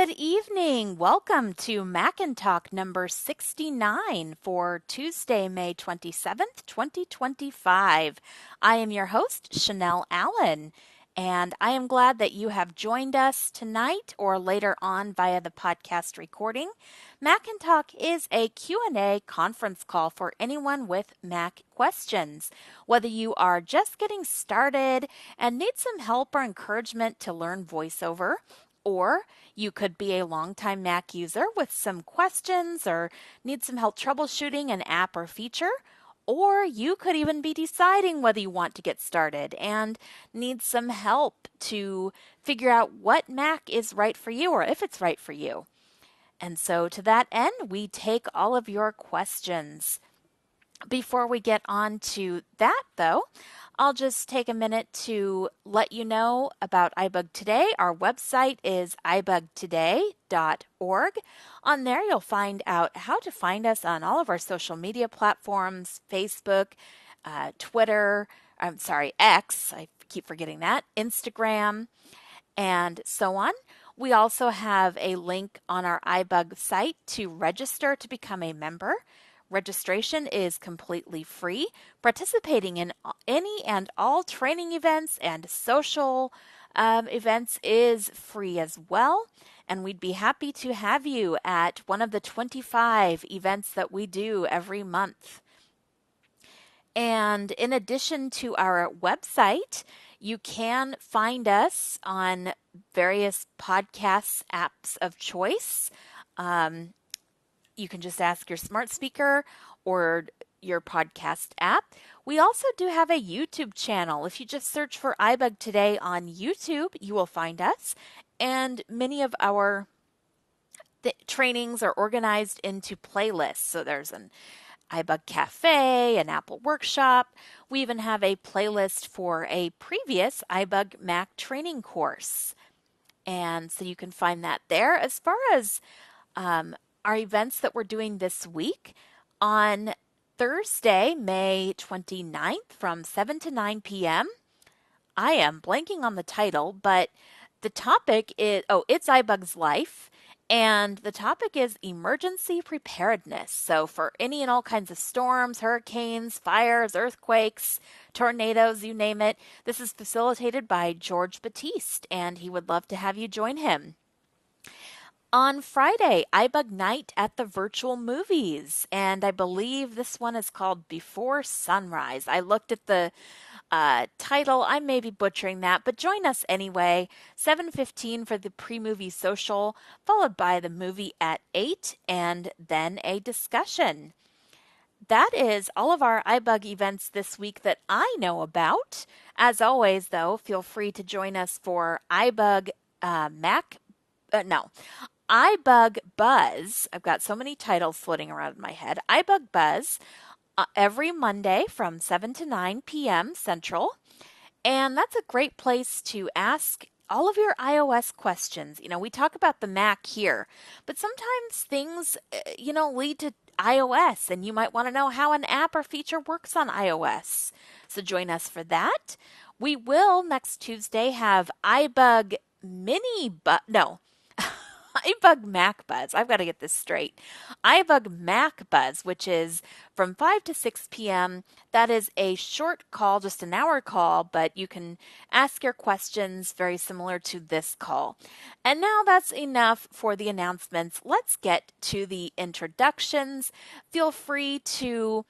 Good evening. Welcome to Mac and Talk number 69 for Tuesday, May 27th, 2025. I am your host, Chanelle Allen, and I am glad that you have joined us tonight or later on via the podcast recording. Mac and Talk is a Q&A conference call for anyone with Mac questions. Whether you are just getting started and need some help or encouragement to learn VoiceOver, or you could be a longtime Mac user with some questions or need some help troubleshooting an app or feature. Or you could even be deciding whether you want to get started and need some help to figure out what Mac is right for you or if it's right for you. And so to that end, we take all of your questions. Before we get on to that, though, I'll just take a minute to let you know about iBug Today. Our website is ibugtoday.org. On there, you'll find out how to find us on all of our social media platforms, Facebook, Twitter, X, I keep forgetting that, Instagram, and so on. We also have a link on our iBug site to register to become a member. Registration is completely free. Participating in any and all training events and social events is free as well. And we'd be happy to have you at one of the 25 events that we do every month. And in addition to our website, you can find us on various podcast apps of choice. You can just ask your smart speaker or your podcast app. We also do have a YouTube channel. If you just search for iBug Today on YouTube, you will find us. And many of our trainings are organized into playlists. So there's an iBug Cafe, an Apple Workshop. We even have a playlist for a previous iBug Mac training course. And so you can find that there. As far as our events that we're doing this week, on Thursday, May 29th from 7 to 9 p.m., I am blanking on the title, but the topic is, it's iBug's Life, and the topic is emergency preparedness. So for any and all kinds of storms, hurricanes, fires, earthquakes, tornadoes, you name it, this is facilitated by George Batiste, and he would love to have you join him. On Friday, iBug Night at the Virtual Movies, and I believe this one is called Before Sunrise. I looked at the title. I may be butchering that, but join us anyway. 7:15 for the pre-movie social, followed by the movie at 8, and then a discussion. That is all of our iBug events this week that I know about. As always, though, feel free to join us for iBug iBug Buzz. I've got so many titles floating around in my head. iBug Buzz every Monday from 7 to 9 p.m. Central. And that's a great place to ask all of your iOS questions. You know, we talk about the Mac here, but sometimes things, lead to iOS, and you might want to know how an app or feature works on iOS. So join us for that. We will next Tuesday have iBug iBug Mac Buzz. I've got to get this straight. iBug Mac Buzz, which is from 5 to 6 p.m. That is a short call, just an hour call, but you can ask your questions very similar to this call. And now that's enough for the announcements. Let's get to the introductions. Feel free to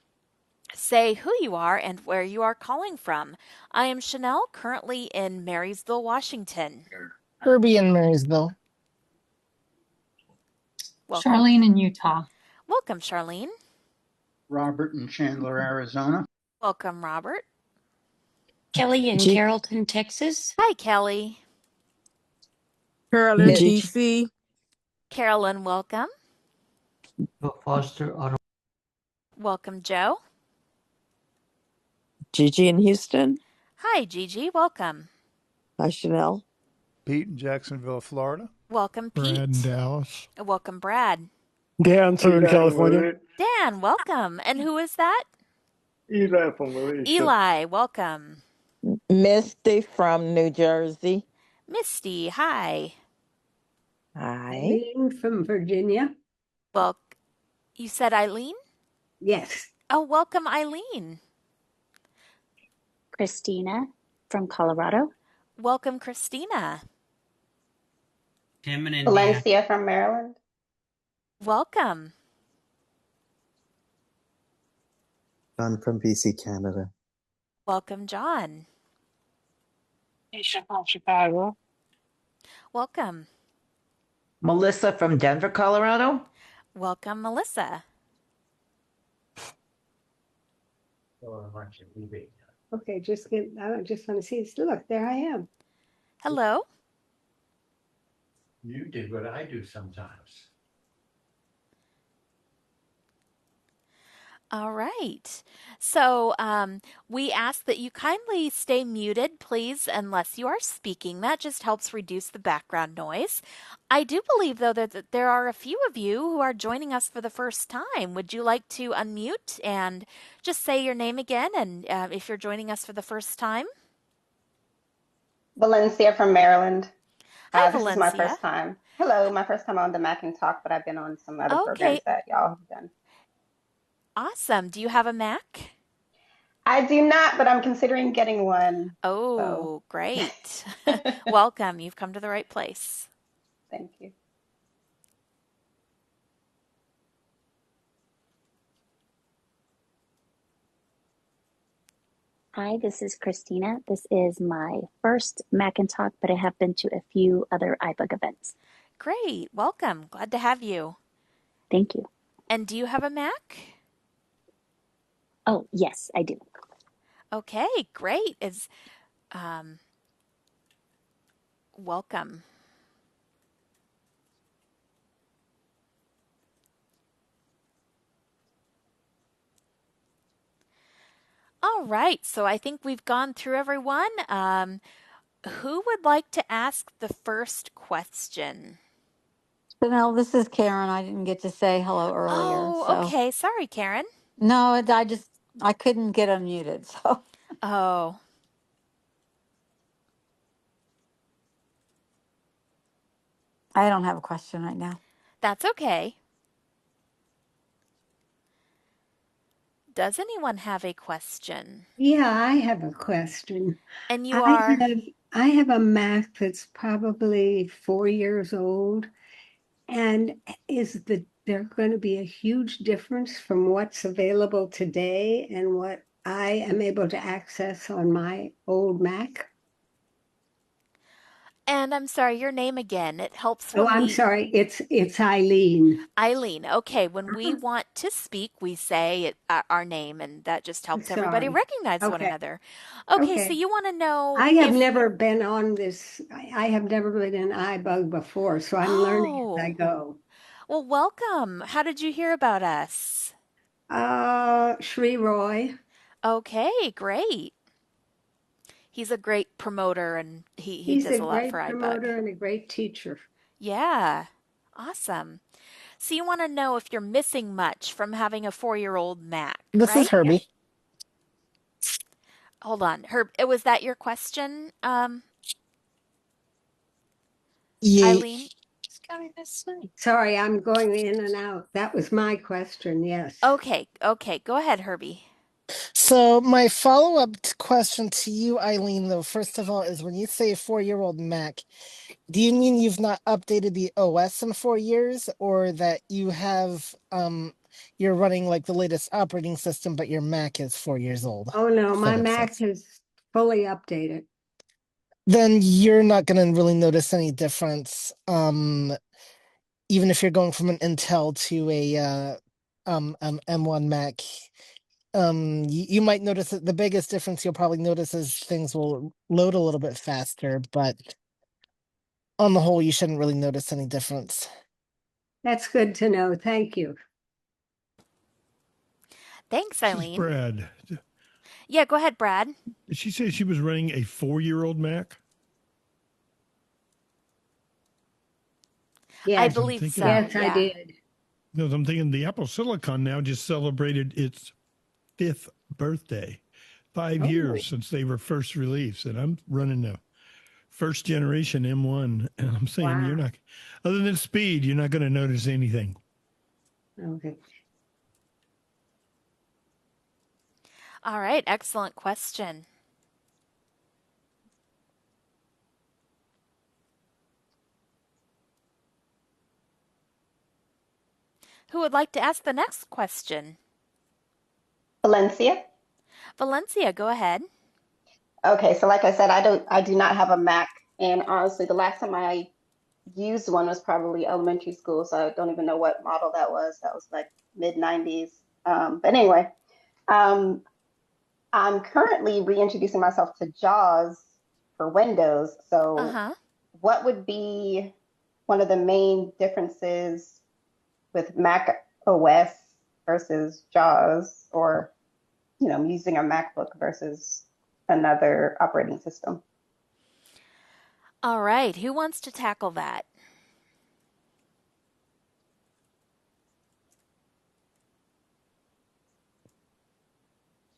say who you are and where you are calling from. I am Chanelle, currently in Marysville, Washington. Herbie in Marysville. Welcome. Charlene in Utah. Welcome, Charlene. Robert in Chandler, Arizona. Welcome, Robert. Kelly in Carrollton, Texas. Hi, Kelly. Carolyn, DC. Carolyn, welcome. Joe Foster, Ottawa. Welcome, Joe. Gigi in Houston. Hi, Gigi. Welcome. Hi, Chanelle. Pete in Jacksonville, Florida. Welcome, Pete. Brad in Dallas. Welcome, Brad. Dan, Southern California. Dan, welcome. And who is that? Eli from Malaysia. Eli, welcome. Misty from New Jersey. Misty, hi. Hi. Eileen from Virginia. Well, you said Eileen? Yes. Oh, welcome, Eileen. Christina from Colorado. Welcome, Christina. Tim and Indiana. Valencia from Maryland. Welcome. John from BC, Canada. Welcome, John. Aisha from Chicago. Welcome. Melissa from Denver, Colorado. Welcome, Melissa. Okay, I just want to see. Look, there I am. Hello. You did what I do sometimes. All right. So we ask that you kindly stay muted, please, unless you are speaking. That just helps reduce the background noise. I do believe, though, that there are a few of you who are joining us for the first time. Would you like to unmute and just say your name again, and if you're joining us for the first time? Valencia from Maryland. Hi, this Valencia. is my first time. Hello, my first time on the Mac and Talk, but I've been on some other programs that y'all have done. Awesome. Do you have a Mac? I do not, but I'm considering getting one. Oh, great. Welcome. You've come to the right place. Thank you. Hi, this is Christina. This is my first Mac and Talk, but I have been to a few other iBook events. Great. Welcome. Glad to have you. Thank you. And do you have a Mac? Oh, yes, I do. Okay, great. Welcome. All right, so I think we've gone through everyone. Who would like to ask the first question? Chanelle, this is Karen. I didn't get to say hello earlier. Oh, okay. Sorry, Karen. No, I couldn't get unmuted. So. Oh. I don't have a question right now. That's okay. Does anyone have a question? Yeah, I have a question. And you are? I have a Mac that's probably 4 years old. And is there going to be a huge difference from what's available today and what I am able to access on my old Mac? And I'm sorry, your name again. It helps when I'm sorry. It's Eileen. Eileen. Okay, when we want to speak, we say our name, and that just helps everybody recognize one another. Okay, so you want to know? I have never been on this. I have never been in iBug before, so I'm learning as I go. Well, welcome. How did you hear about us? Shri Roy. Okay, great. He's a great promoter, and he does a lot for iBug. He's a great promoter and a great teacher. Yeah, awesome. So you want to know if you're missing much from having a 4-year-old Mac, This right? is Herbie. Hold on. Was that your question, Eileen? Sorry, I'm going in and out. That was my question, yes. Okay. Go ahead, Herbie. So my follow-up question to you, Eileen, though, first of all, is when you say 4-year-old Mac, do you mean you've not updated the OS in 4 years, or that you have you're running like the latest operating system, but your Mac is 4 years old? Oh no, my Mac is fully updated. Then you're not going to really notice any difference, even if you're going from an Intel to a M1 Mac. You might notice that the biggest difference you'll probably notice is things will load a little bit faster, but on the whole, you shouldn't really notice any difference. That's good to know. Thank you. Thanks, Eileen. Brad. Yeah, go ahead, Brad. Did she say she was running a 4-year-old Mac? Yes, I believe so. Yes, I did. Because I'm thinking the Apple Silicon now just celebrated its 5th birthday. 5 years since they were first released, and I'm running a first generation M1, and I'm saying you're not, other than speed, you're not going to notice anything. Okay. All right, excellent question. Who would like to ask the next question? Valencia. Valencia, go ahead. Okay, so like I said, I do not have a Mac, and honestly, the last time I used one was probably elementary school, so I don't even know what model that was. That was like mid 90s. But anyway, um, I'm currently reintroducing myself to JAWS for Windows. So, what would be one of the main differences with Mac OS versus JAWS, or using a MacBook versus another operating system? All right, who wants to tackle that?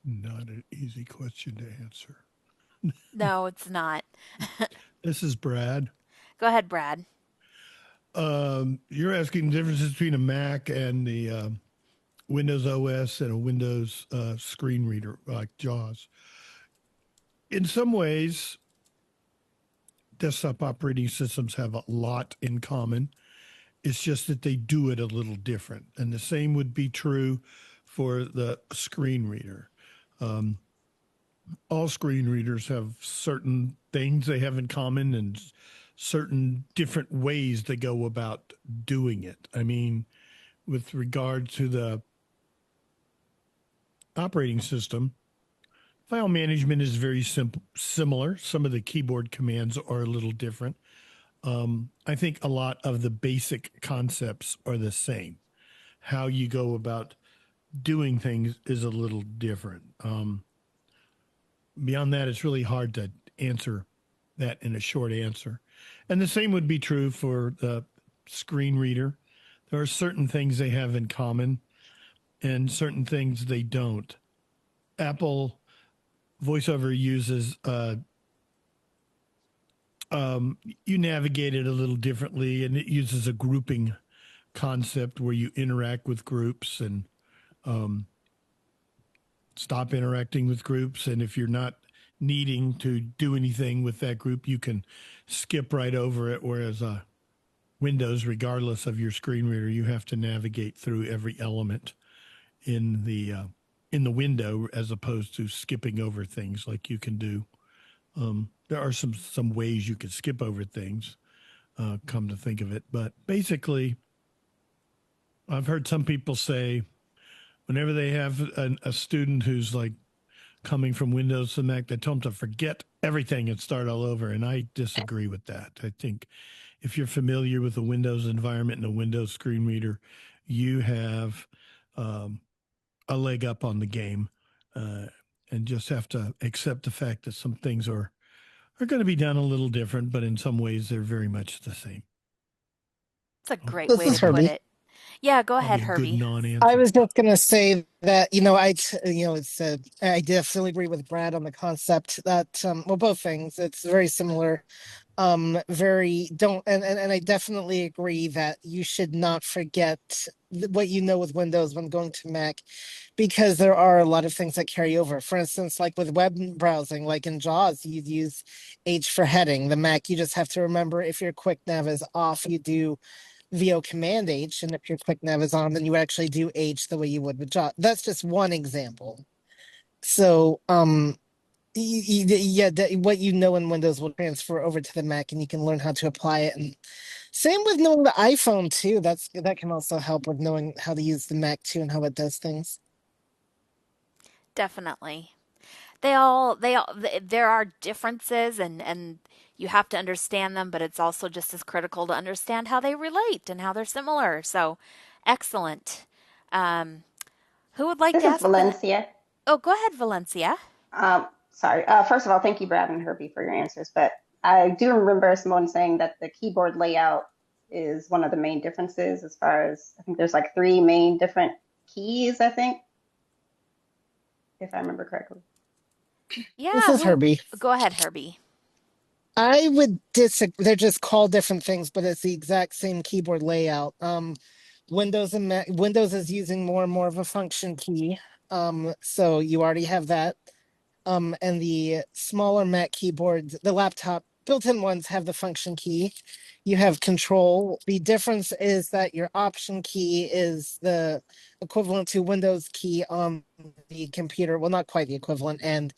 Not an easy question to answer. No, it's not. This is Brad. Go ahead, Brad. You're asking the differences between a Mac and the Windows OS and a Windows screen reader like JAWS. In some ways, desktop operating systems have a lot in common. It's just that they do it a little different. And the same would be true for the screen reader. All screen readers have certain things they have in common and certain different ways they go about doing it. I mean, with regard to the operating system, file management is very similar. Some of the keyboard commands are a little different. I think a lot of the basic concepts are the same. How you go about doing things is a little different. Beyond that, it's really hard to answer that in a short answer. And the same would be true for the screen reader. There are certain things they have in common and certain things they don't. Apple VoiceOver uses you navigate it a little differently, and it uses a grouping concept where you interact with groups and stop interacting with groups. And if you're not needing to do anything with that group, you can skip right over it. Whereas Windows, regardless of your screen reader, you have to navigate through every element in the window as opposed to skipping over things like you can do. There are some ways you can skip over things, come to think of it. But basically, I've heard some people say whenever they have a student who's like coming from Windows to Mac, they tell them to forget everything and start all over. And I disagree with that. I think if you're familiar with a Windows environment and a Windows screen reader, you have a leg up on the game, and just have to accept the fact that some things are going to be done a little different, but in some ways they're very much the same. It's a great This way is to put Herbie. it. Yeah, go Probably ahead, a good Herbie. non-answer. I was just gonna say that I definitely agree with Brad on the concept that well, both things. It's very similar. Very don't and I definitely agree that you should not forget what you know with Windows when going to Mac, because there are a lot of things that carry over. For instance, like with web browsing, like in JAWS, you'd use H for heading. The Mac, you just have to remember if your quick nav is off, you do VO command H, and if your quick nav is on, then you actually do H the way you would with JAWS. That's just one example. So, yeah, what you know in Windows will transfer over to the Mac, and you can learn how to apply it. And same with knowing the iPhone too. That can also help with knowing how to use the Mac too and how it does things. Definitely. There are differences and you have to understand them, but it's also just as critical to understand how they relate and how they're similar. So, excellent. Who would like This to is ask the? Valencia. Oh, go ahead, Valencia. Sorry. First of all, thank you, Brad and Herbie, for your answers. But I do remember someone saying that the keyboard layout is one of the main differences as far as I think there's like three main different keys, I think, if I remember correctly. Yeah, This is Herbie. Go ahead, Herbie. I would disagree. They're just called different things, but it's the exact same keyboard layout. Windows is using more and more of a function key. So you already have that. And the smaller Mac keyboards, the laptop built-in ones have the function key. You have control. The difference is that your option key is the equivalent to Windows key on the computer. Well, not quite the equivalent, and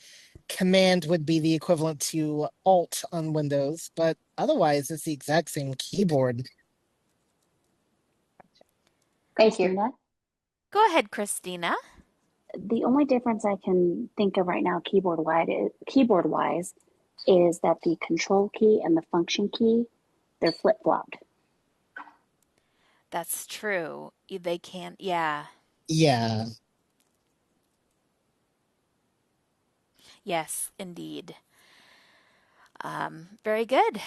command would be the equivalent to alt on Windows, but otherwise it's the exact same keyboard. Thank you. Christina, Go ahead, Christina. the only difference I can think of right now, keyboard-wise, is that the control key and the function key, they're flip-flopped. That's true. They can't, yeah. Yeah. Yes, indeed. Very good.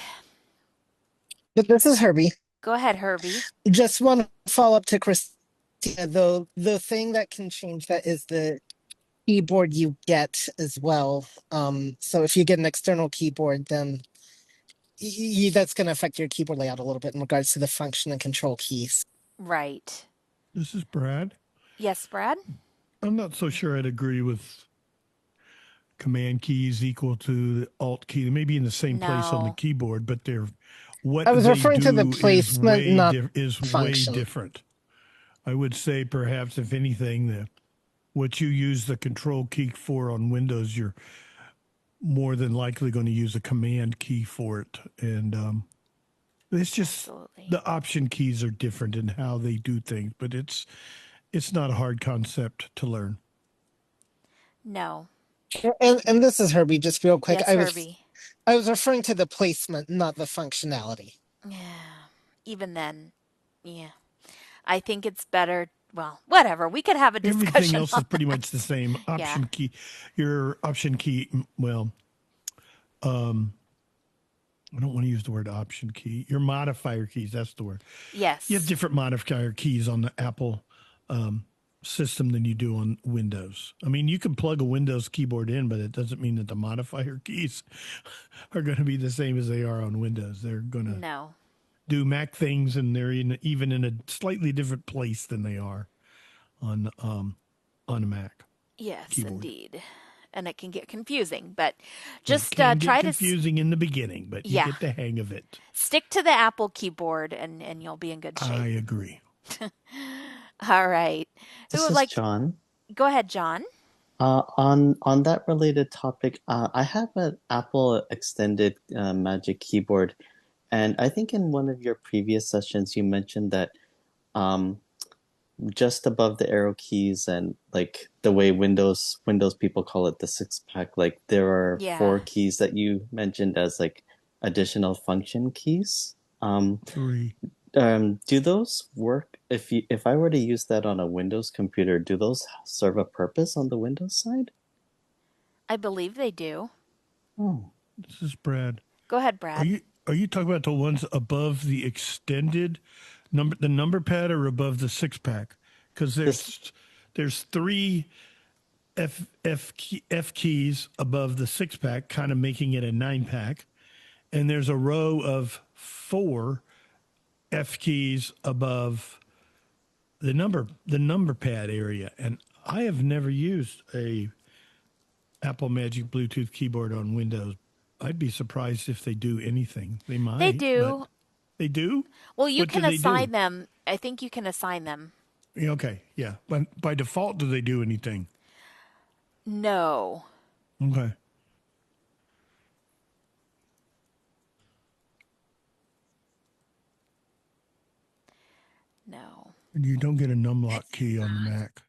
But this is Herbie. Go ahead, Herbie. Just one follow up to Christina, though. The thing that can change that is the keyboard you get as well. So if you get an external keyboard, then that's going to affect your keyboard layout a little bit in regards to the function and control keys. Right. This is Brad. Yes, Brad? I'm not so sure I'd agree with command keys equal to the alt key. They may be in the same place on the No. keyboard, but they're what I was they referring to the do placement, not way function. different. I would say perhaps, if anything, what you use the control key for on Windows, you're more than likely going to use a command key for it. And it's just Absolutely. the option keys are different in how they do things, but it's not a hard concept to learn. No. And this is Herbie, just real quick. Yes, Herbie. I was referring to the placement, not the functionality. Yeah. Even then, yeah. I think it's better. Well, whatever. We could have a discussion. Everything else is pretty much the same. Option Yeah. key, your option key. Well, I don't want to use the word option key. Your modifier keys. That's the word. Yes. You have different modifier keys on the Apple system than you do on Windows. I mean, you can plug a Windows keyboard in, but it doesn't mean that the modifier keys are going to be the same as they are on Windows. They're going to do Mac things, and they're even in a slightly different place than they are on a Mac. Yes, keyboard. Indeed. And it can get confusing, but just it can try get confusing in the beginning, but you get the hang of it. Stick to the Apple keyboard, and you'll be in good shape. I agree. All right. This is John. Go ahead, John. On that related topic, I have an Apple extended Magic Keyboard, and I think in one of your previous sessions you mentioned that just above the arrow keys and like the way Windows people call it the 6-pack, like there are 4 keys that you mentioned as like additional function keys. 3. Do those work if I were to use that on a Windows computer? Do those serve a purpose on the Windows side? I believe they do. Oh, this is Brad. Go ahead, Brad. Are you talking about the ones above the extended the number pad, or above the 6-pack? Because there's 3 F keys above the 6-pack, kind of making it a 9-pack, and there's a row of 4 F keys above the number pad area. And I have never used a Apple Magic Bluetooth keyboard on Windows. I'd be surprised if they do anything. They might. They do. They do? Well, you can assign them. I think you can assign them. Okay, yeah. But by default, do they do anything? No. Okay. No. And you don't get a numlock key on the Mac.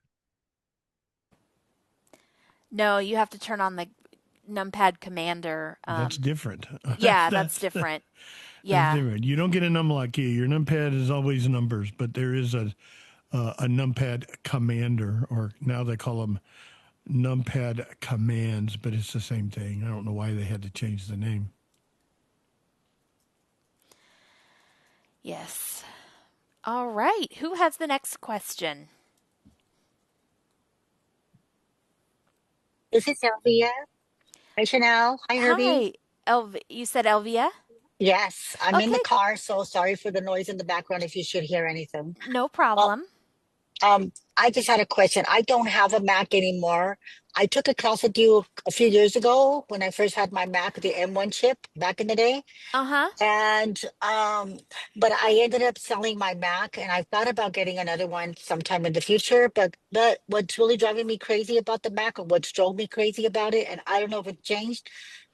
No, you have to turn on the numpad commander. That's different. Yeah, that's different. Yeah. That's different. You don't get a numlock key. Your numpad is always numbers, but there is a numpad commander, or now they call them numpad commands, but it's the same thing. I don't know why they had to change the name. Yes. All right. Who has the next question? This is Sylvia. Hi, Chanelle. Hi, Herbie. You said Elvia? Yes, I'm in the Okay, car, so sorry for the noise in the background if you should hear anything. no Well, problem. I just had a question. I don't have a Mac anymore. I took a class with you a few years ago when I first had my Mac, the M1 chip back in the day. Uh-huh. And but I ended up selling my Mac and I thought about getting another one sometime in the future. But what's really driving me crazy about the Mac, or what's drove me crazy about it, and I don't know if it changed,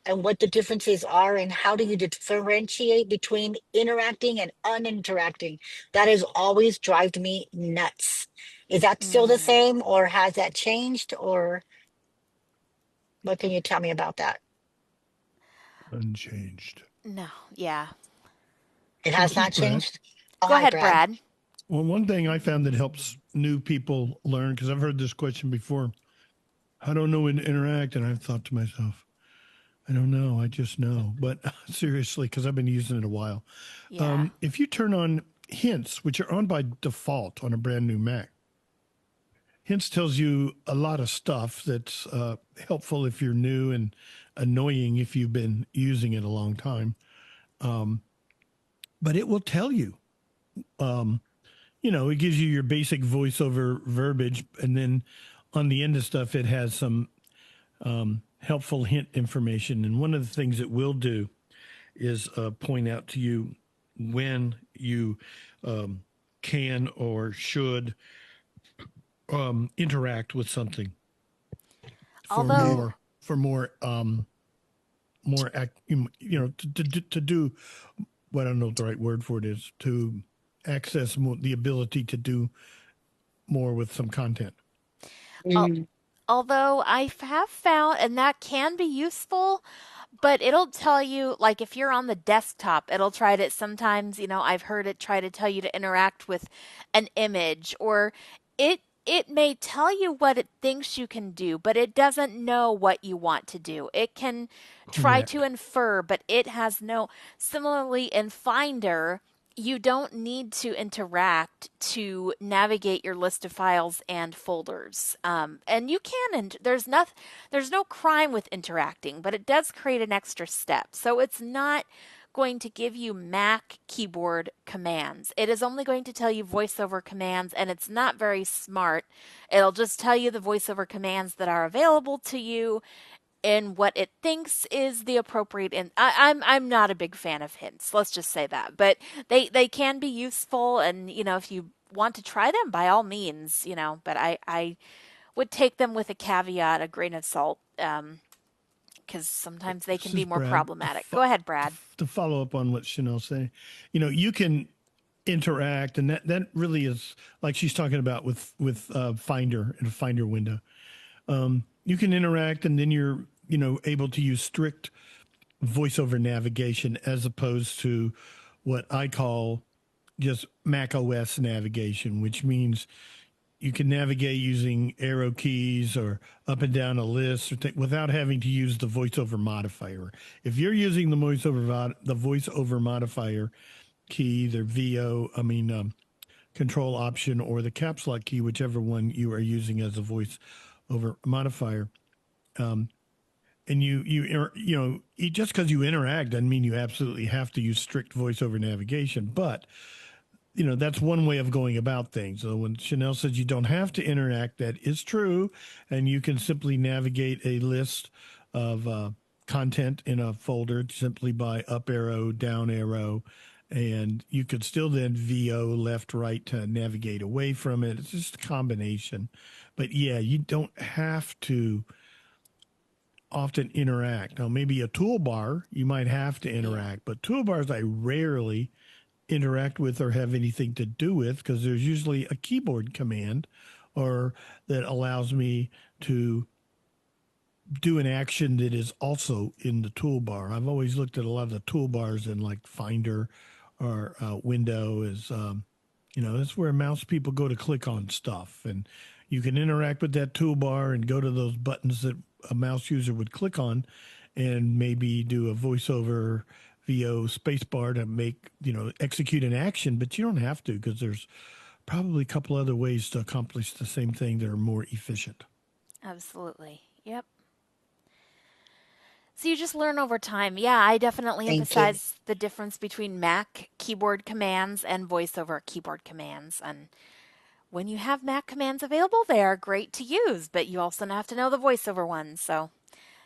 and what the differences are, and how do you differentiate between interacting and uninteracting? That has always driven me nuts. Is that still the Mm, same, or has that changed, or what can you tell me about that? Unchanged. no, yeah. It has This is not Brad. changed? Oh, Go hi, ahead, Brad. Brad. Well, one thing I found that helps new people learn, because I've heard this question before, I don't know when to interact. And I've thought to myself, I don't know. I just know. But seriously, because I've been using it a while. Yeah. If you turn on hints, which are on by default on a brand new Mac, hints tells you a lot of stuff that's helpful if you're new and annoying if you've been using it a long time. Um, but it will tell you. Um, it gives you your basic voiceover verbiage, and then on the end of stuff, it has some helpful hint information. And one of the things it will do is point out to you when you um, can or should interact with something for Although, more for more to do what, I don't know what the right word for it is, to access more, the ability to do more with some content. al- Mm. although I have found, and that can be useful, but it'll tell you, like if you're on the desktop, it'll try to sometimes, I've heard it try to tell you to interact with an image, or it may tell you what it thinks you can do, but it doesn't know what you want to do. It can try to Correct. infer, but it has no. Similarly, in Finder, you don't need to interact to navigate your list of files and folders. And you can, and there's no crime with interacting, but it does create an extra step. So it's not going to give you Mac keyboard commands. It is only going to tell you voiceover commands, and it's not very smart. It'll just tell you the voiceover commands that are available to you in what it thinks is the appropriate. And I'm not a big fan of hints. Let's just say that, but they can be useful, and if you want to try them, by all means, But I would take them with a caveat, a grain of salt, because sometimes they can This be is more Brad. problematic. Go ahead, Brad. To follow up on what Chanel said, you can interact, and that really is like she's talking about with Finder in a Finder window. You can interact, and then you're able to use strict voiceover navigation as opposed to what I call just Mac OS navigation, which means you can navigate using arrow keys or up and down a list without having to use the voiceover modifier. If you're using the voiceover modifier key, either control option or the caps lock key, whichever one you are using as a voiceover modifier, and just because you interact doesn't mean you absolutely have to use strict voiceover navigation, but that's one way of going about things. So when Chanel says you don't have to interact, that is true. And you can simply navigate a list of content in a folder simply by up arrow, down arrow. And you could still then VO left, right to navigate away from it. It's just a combination. But yeah, you don't have to often interact. Now, maybe a toolbar, you might have to Yeah. interact, but toolbars I rarely interact with or have anything to do with because there's usually a keyboard command or that allows me to do an action that is also in the toolbar. I've always looked at a lot of the toolbars in like Finder or Window as that's where mouse people go to click on stuff, and you can interact with that toolbar and go to those buttons that a mouse user would click on, and maybe do a voiceover VO spacebar to execute an action, but you don't have to because there's probably a couple other ways to accomplish the same thing that are more efficient. Absolutely. Yep. So you just learn over time. Yeah, I definitely Thank you. emphasize the difference between Mac keyboard commands and VoiceOver keyboard commands. And when you have Mac commands available, they are great to use, but you also have to know the VoiceOver ones. So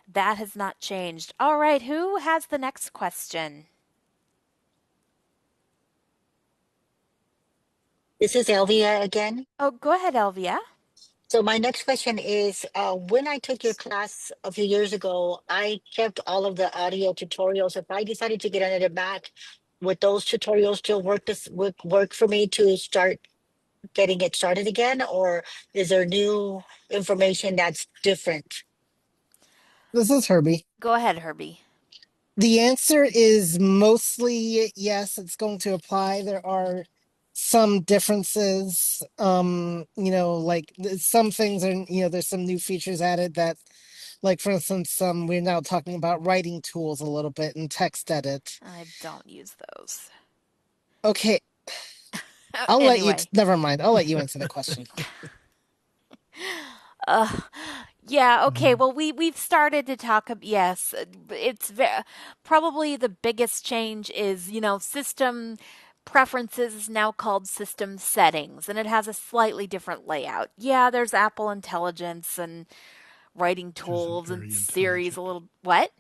that has not changed. All right, who has the next question? This is Elvia again. Oh, go ahead, Elvia. So my next question is, when I took your class a few years ago, I kept all of the audio tutorials. If I decided to get another Mac, would those tutorials still work for me to start getting it started again, or is there new information that's different? This is Herbie. Go ahead, Herbie. The answer is mostly yes, it's going to apply. There are some differences. Like some things are, there's some new features added that, like for instance, we're now talking about writing tools a little bit and text edit. I don't use those. Okay. I'll let you, Anyway. never mind. I'll let you answer the question. Yeah, okay. Well, we've started to talk yes, it's probably the biggest change is, system preferences is now called system settings, and it has a slightly different layout. Yeah, there's Apple Intelligence and writing tools and Siri's a little what?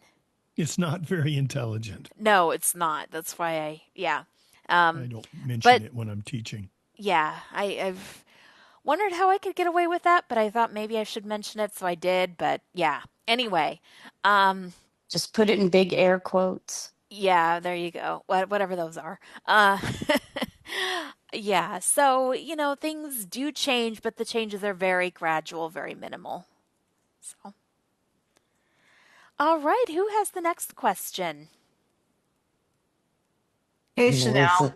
It's not very intelligent. No, it's not. That's why I don't mention it when I'm teaching. Yeah, I've wondered how I could get away with that, but I thought maybe I should mention it, so I did. But yeah. Anyway, just put it in big air quotes. Yeah, there you go. Whatever those are. Yeah. So things do change, but the changes are very gradual, very minimal. So, all right. Who has the next question? Hey, Melissa. Chanelle.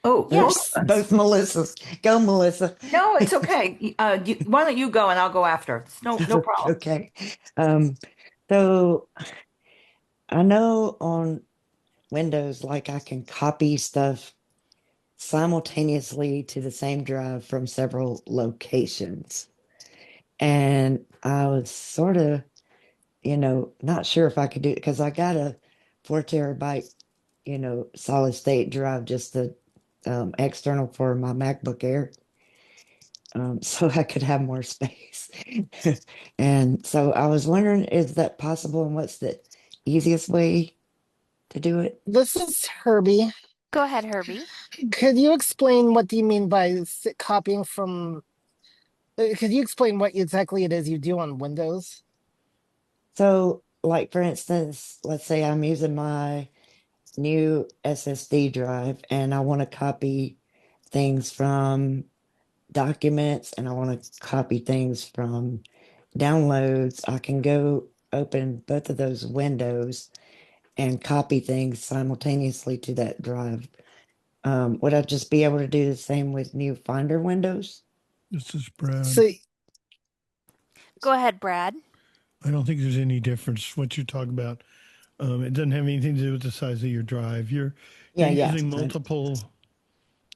Oh, yes. Both Melissas. Go, Melissa. No, it's okay. Why don't you go and I'll go after? It's no problem. Okay. So I know on Windows, like I can copy stuff simultaneously to the same drive from several locations. And I was sort of, not sure if I could do it because I got a 4 terabyte, solid state drive, just the external for my MacBook Air. So I could have more space. And so I was wondering, is that possible and what's the easiest way to do it? This is Herbie. Go ahead, Herbie. Could you explain what do you mean by copying from? Could you explain what exactly it is you do on Windows? So, like for instance, let's say I'm using my new SSD drive and I want to copy things from documents and I want to copy things from downloads. I can go open both of those windows and copy things simultaneously to that drive. Would I just be able to do the same with new Finder windows? This is Brad. So, go ahead, Brad. I don't think there's any difference what you're talking about. It doesn't have anything to do with the size of your drive. You're using multiple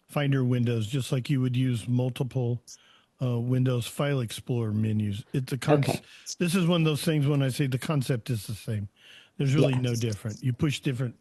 Finder windows, just like you would use multiple Windows File Explorer menus. This is one of those things when I say the concept is the same. There's really no different. You push different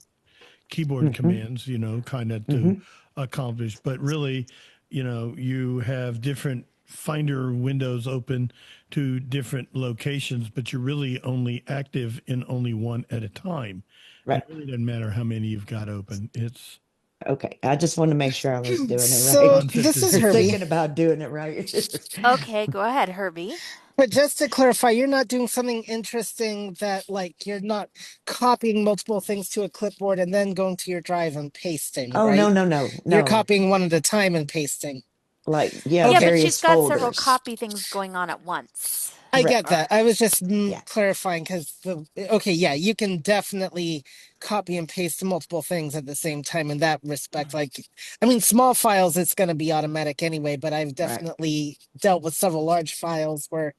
keyboard commands, kind of to accomplish, but really, you have different Finder windows open to different locations, but you're really only active in only one at a time. Right. It really doesn't matter how many you've got open. It's okay. I just want to make sure I was doing it right. So this is Herbie. Thinking about doing it right. Okay, go ahead, Herbie. But just to clarify, you're not doing something interesting that, like, you're not copying multiple things to a clipboard and then going to your drive and pasting. Oh, right? no. You're copying one at a time and pasting. Like, yeah, but she's got several copy things going on at once. I get that. I was just clarifying because you can definitely copy and paste multiple things at the same time in that respect. Like, I mean, small files, it's going to be automatic anyway, but I've definitely dealt with several large files where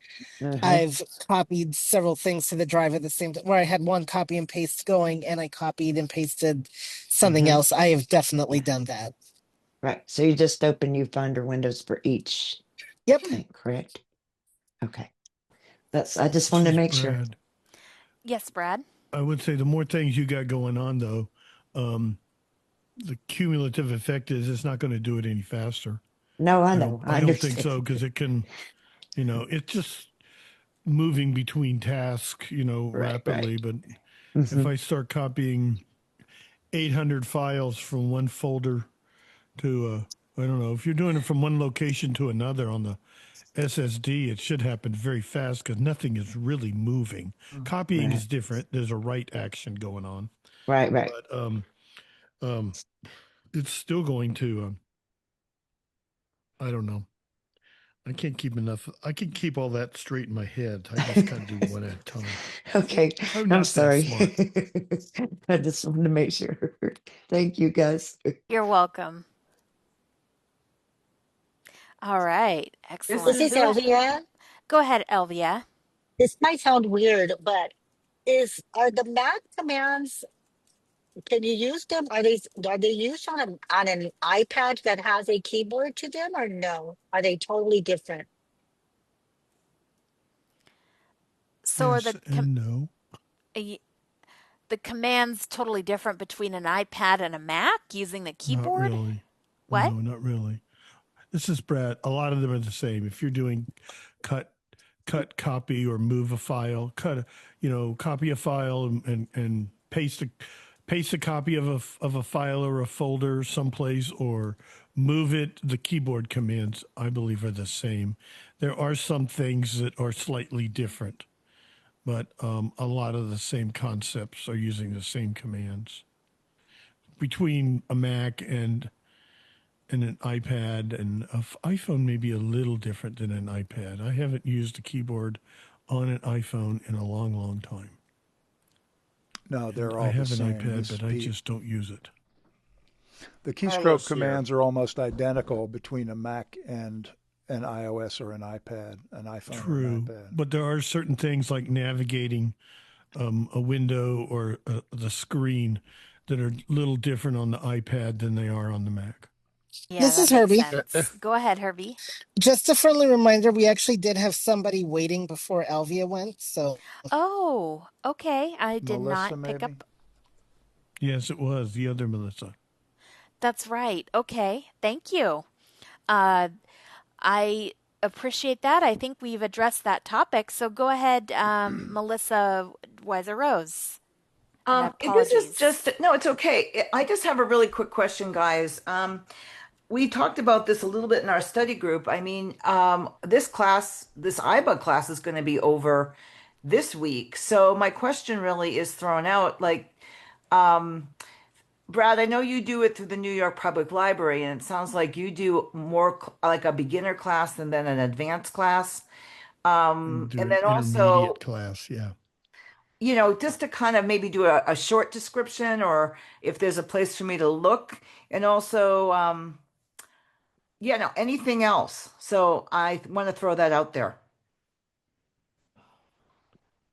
I've copied several things to the drive at the same time, where I had one copy and paste going and I copied and pasted something else. I have definitely done that. Right. So you just open new Finder windows for each. Yep. Thing, correct. Okay. I just wanted to make sure. Yes, Brad. I would say the more things you got going on, though, the cumulative effect is it's not going to do it any faster. No, I know. I I don't think understand. so because it can, it's just moving between tasks, Right, rapidly. right. But if Hmm. I start copying 800 files from one folder to, I don't know, if you're doing it from one location to another on the SSD, it should happen very fast because nothing is really moving. Copying Right, is different. There's a write action going on, right, right. but um, it's still going to. I don't know. I can't keep enough. I can keep all that straight in my head. I just got to do one at a time. Okay, I'm I'm not that sorry. smart. I just wanted to make sure. Thank you, guys. You're welcome. All right. This This Excellent. is is Bill. Elvia. Go ahead, Elvia. This might sound weird, but are the Mac commands, can you use them? Are they used on an iPad that has a keyboard to them or no? Are they totally different? So are Yes and no. y- the commands totally different between an iPad and a Mac using the Not keyboard? really. What? No, not really. This is Brad. A lot of them are the same. If you're doing cut, copy, or move a file, copy a file and paste a copy of a file or a folder someplace, or move it. The keyboard commands, I believe, are the same. There are some things that are slightly different, but a lot of the same concepts are using the same commands between a Mac and an iPad, and an iPhone may be a little different than an iPad. I haven't used a keyboard on an iPhone in a long, long time. No, And they're I all the have an same. iPad, This is but I Pete. just don't use it. The keystroke Carlos here. commands are almost identical between a Mac and an iOS or an iPad, an iPhone or an True, iPad. but there are certain things like navigating a window or the screen that are a little different on the iPad than they are on the Mac. Yeah, This that is makes Herbie. sense. Go ahead, Herbie. Just a friendly reminder, we actually did have somebody waiting before Alvia went, so Oh, okay. I did not Melissa, pick maybe? up. Yes, it was the other Melissa. That's right. Okay. Thank you. Uh, I appreciate that. I think we've addressed that topic. So go ahead, Melissa Weiser Rose. And This is apologies. just no, it's okay. I just have a really quick question, guys. We talked about this a little bit in our study group. I mean, this class, this iBug class is going to be over this week. So my question really is thrown out like, Brad, I know you do it through the New York Public Library, and it sounds like you do more like a beginner class and then an advanced class. And do And an then intermediate also, class, yeah. just to kind of maybe do a short description or if there's a place for me to look. And also, no, anything else. So I want to throw that out there.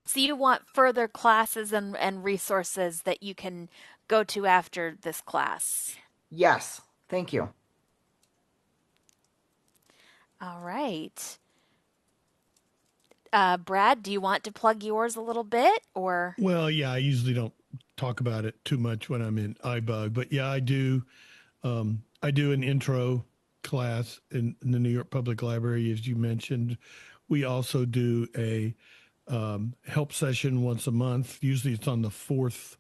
So you want further classes and resources that you can go to after this class. Yes. Thank you. All right. Brad, do you want to plug yours a little bit or? Well, yeah, I usually don't talk about it too much when I'm in iBug, but yeah, I do. I do an intro class in the New York Public Library, as you mentioned. We also do a help session once a month. Usually it's on the fourth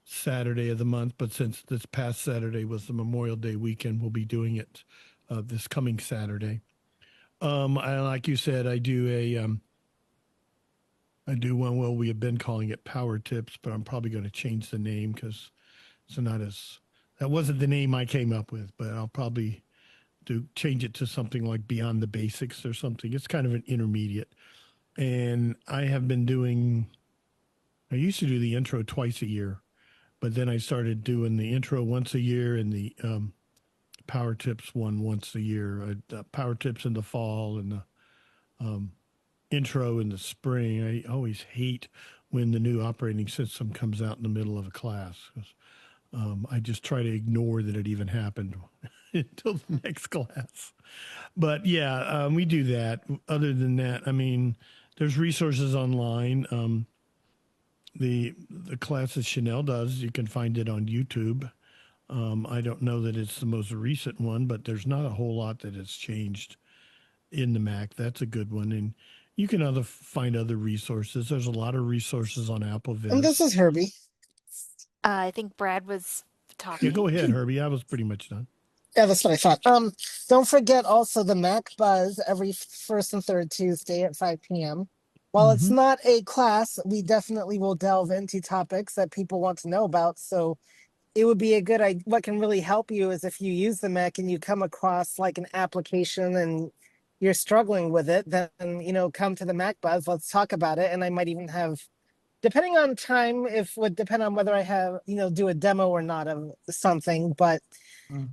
Saturday of the month, but since this past Saturday was the Memorial Day weekend, we'll be doing it this coming Saturday. Like you said, I do one. Well, we have been calling it Power Tips, but I'm probably going to change the name because it's not as. That wasn't the name I came up with, but I'll probably change it to something like Beyond the Basics or something. It's kind of an intermediate. And I have been doing. I used to do the intro twice a year, but then I started doing the intro once a year and the Power Tips one once a year. Power Tips in the fall and the intro in the spring. I always hate when the new operating system comes out in the middle of a class. I just try to ignore that it even happened until the next class. But yeah, we do that. Other than that, I mean, there's resources online. The class that Chanelle does, you can find it on YouTube. I don't know that it's the most recent one, but there's not a whole lot that has changed in the Mac. That's a good one. And you can find other resources. There's a lot of resources on Apple And this Viz. is Herbie. I think Brad was talking. Yeah, go ahead, Herbie. I was pretty much done. Yeah, that's what I thought. Don't forget also the Mac Buzz every first and third Tuesday at 5 p.m. While it's not a class, we definitely will delve into topics that people want to know about. So it would be a good idea. What can really help you is if you use the Mac and you come across like an application and you're struggling with it, then come to the Mac Buzz. Let's talk about it. And I might even have, depending on time, if would depend on whether I have do a demo or not of something, but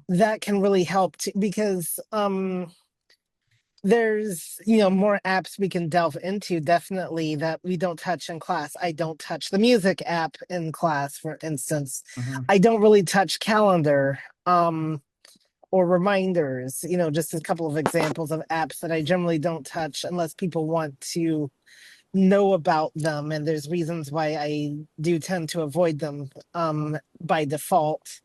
that can really help because there's more apps we can delve into definitely that we don't touch in class. I don't touch the music app in class, for instance. I don't really touch calendar or reminders, just a couple of examples of apps that I generally don't touch unless people want to know about them, and there's reasons why I do tend to avoid them by default.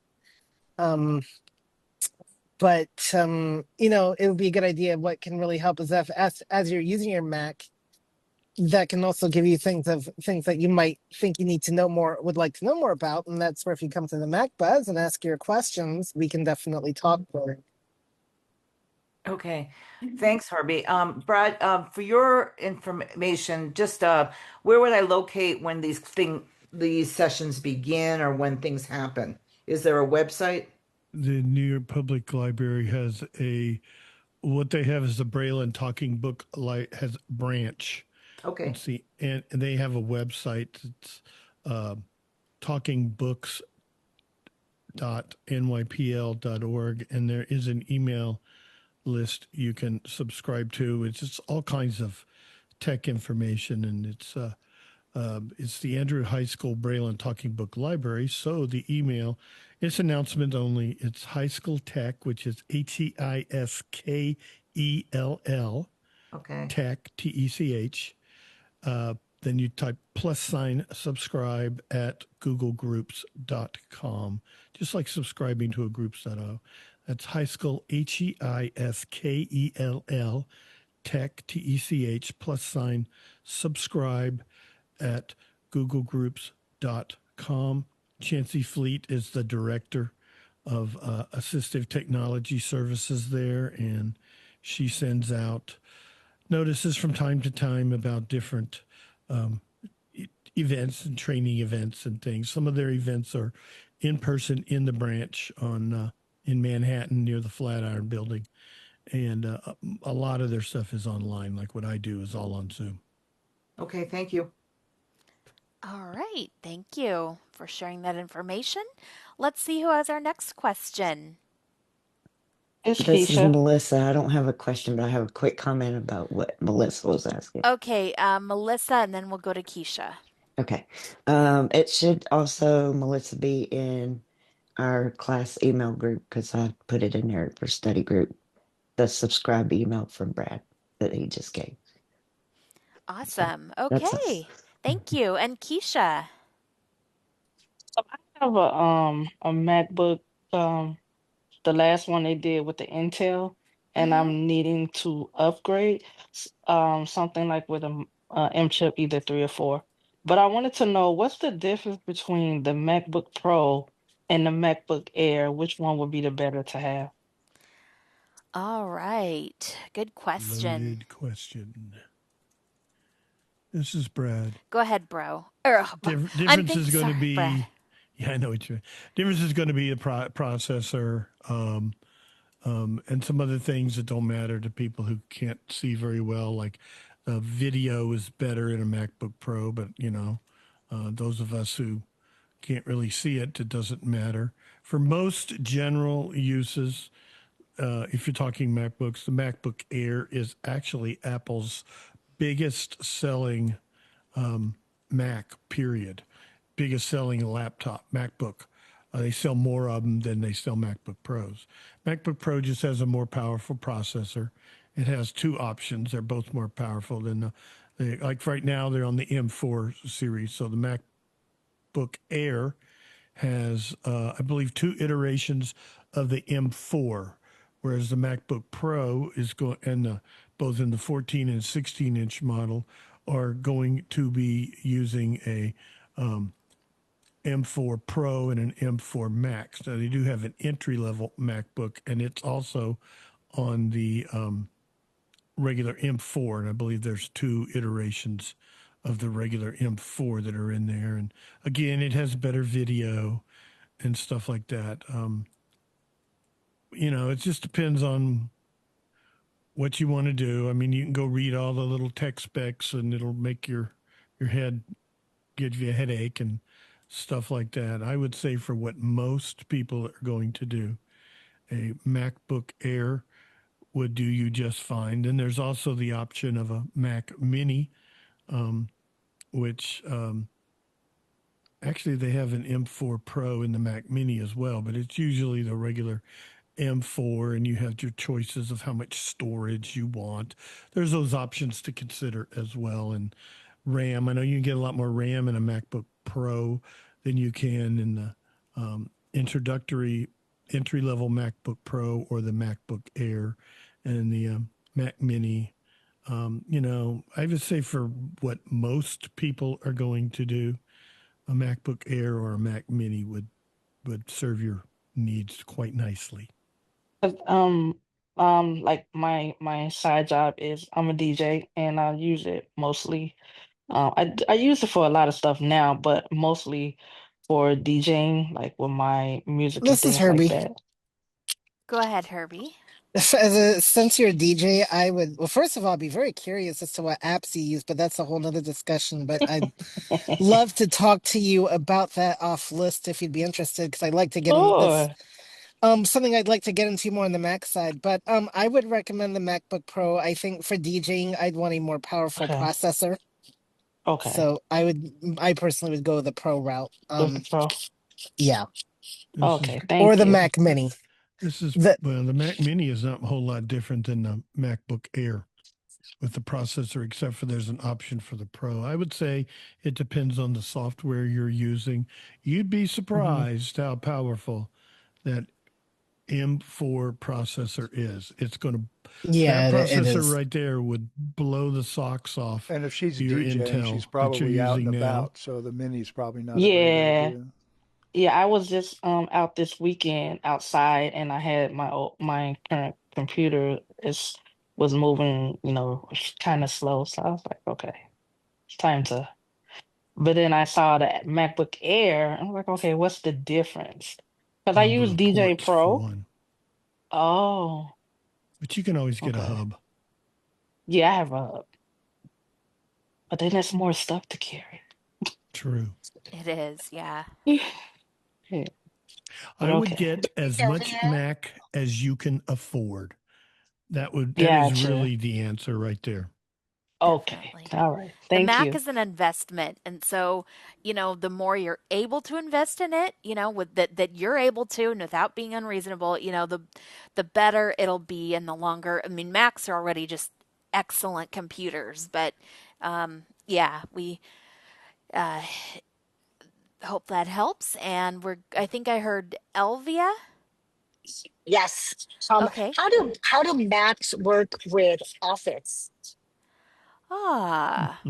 But it would be a good idea. What can really help is if as you're using your Mac, that can also give you things that you might think you need to know more, would like to know more about, and that's where if you come to the Mac Buzz and ask your questions, we can definitely talk about it. Okay, thanks, Herbie. Brad, for your information, just where would I locate when these sessions begin or when things happen? Is there a website? The New York Public Library has what they have is the Braille and Talking Book has branch. Okay. Let's see, and they have a website. It's talkingbooks.nypl.org, and there is an email list you can subscribe to. It's just all kinds of tech information, and it's the Andrew High School Braille and Talking Book Library. So the email, it's announcement only. It's High School Tech, which is HEISKELL. Okay. Tech, TECH. Then you type +subscribe at googlegroups.com, just like subscribing to a groups.io. That's high school, HEISKELL, tech, TECH, +subscribe at googlegroups.com. Chancey Fleet is the director of assistive technology services there, and she sends out notices from time to time about different events and training events and things. Some of their events are in person in the branch in Manhattan near the Flatiron Building, and a lot of their stuff is online. Like what I do is all on Zoom. Okay, thank you. All right, thank you for sharing that information. Let's see who has our next question. This is Melissa. I don't have a question, but I have a quick comment about what Melissa was asking. Okay, Melissa, and then we'll go to Keisha. Okay. It should also, Melissa, be in our class email group because I put it in there for study group. The subscribe email from Brad that he just gave. Awesome. So, okay. Thank you. And Keisha. So I have a MacBook, the last one they did with the Intel, and I'm needing to upgrade something like with a M chip, either 3 or 4. But I wanted to know what's the difference between the MacBook Pro and the MacBook Air? Which one would be the better to have? All right. Good question. Loaded question. This is Brad. Go ahead, bro. Difference is going to be. Brad. Yeah, I know what you're. Difference is going to be the processor, and some other things that don't matter to people who can't see very well. Like video is better in a MacBook Pro, but those of us who can't really see it, it doesn't matter. For most general uses, if you're talking MacBooks, the MacBook Air is actually Apple's biggest selling Mac, period. Biggest selling laptop, MacBook. They sell more of them than they sell MacBook Pros. MacBook Pro just has a more powerful processor. It has two options. They're both more powerful than like right now they're on the M4 series. So the MacBook Air has, I believe, 2 iterations of the M4, whereas the MacBook Pro is going, and both in the 14 and 16-inch model are going to be using a M4 Pro and an M4 Max. Now, they do have an entry-level MacBook, and it's also on the regular M4, and I believe there's 2 iterations of the regular M4 that are in there. And again, it has better video and stuff like that. It just depends on what you want to do. I mean, you can go read all the little tech specs, and it'll make your head give you a headache and stuff like that. I would say for what most people are going to do, a MacBook Air would do you just fine. Then there's also the option of a Mac Mini, which actually they have an M4 Pro in the Mac Mini as well, but it's usually the regular M4, and you have your choices of how much storage you want. There's those options to consider as well. And RAM, I know you can get a lot more RAM in a MacBook Pro than you can in the introductory entry-level MacBook Pro or the MacBook Air and the Mac Mini. I would say for what most people are going to do, a MacBook Air or a Mac Mini would serve your needs quite nicely. 'Cause, like my side job is I'm a DJ, and I use it mostly. I use it for a lot of stuff now, but mostly for DJing, like with my music and This is things like Herbie. that. Go ahead, Herbie. Since you're a DJ, I would, well, first of all, be very curious as to what apps you use, but that's a whole nother discussion. But I'd love to talk to you about that off list if you'd be interested, because I'd like to get in this. Sure. Something I'd like to get into more on the Mac side, but I would recommend the MacBook Pro. I think for DJing, I'd want a more powerful Okay. processor. Okay. So I personally would go the Pro route. With the Pro. Yeah. Okay. Or Thank the you. Mac Mini. The Mac Mini is not a whole lot different than the MacBook Air with the processor, except for there's an option for the Pro. I would say it depends on the software you're using. You'd be surprised how powerful that M4 processor is. It's going to, that processor right there would blow the socks off. And if she's your DJing, Intel she's that you're probably out and using now. about, so the Mini's probably not a Yeah. great idea. Yeah, I was just out this weekend outside, and I had my current computer was moving, kind of slow. So I was like, okay, it's time to. But then I saw the MacBook Air. I'm like, okay, what's the difference? Because I Number use of DJ ports for Pro. one. Oh, But you can always get a okay. hub. Yeah, I have a hub. But then there's more stuff to carry. True. It is, yeah. Yeah. I would Okay. get as much Mac as you can afford. That is Gotcha. really the answer right there. Okay. Definitely. All right. The Thank Mac you. is an investment, and so the more you're able to invest in it, with that you're able to, and without being unreasonable, the better it'll be, and the longer. I mean, Macs are already just excellent computers, but yeah, we hope that helps. And I think I heard Elvia. Yes. Okay. How do Macs work with Office? Ah,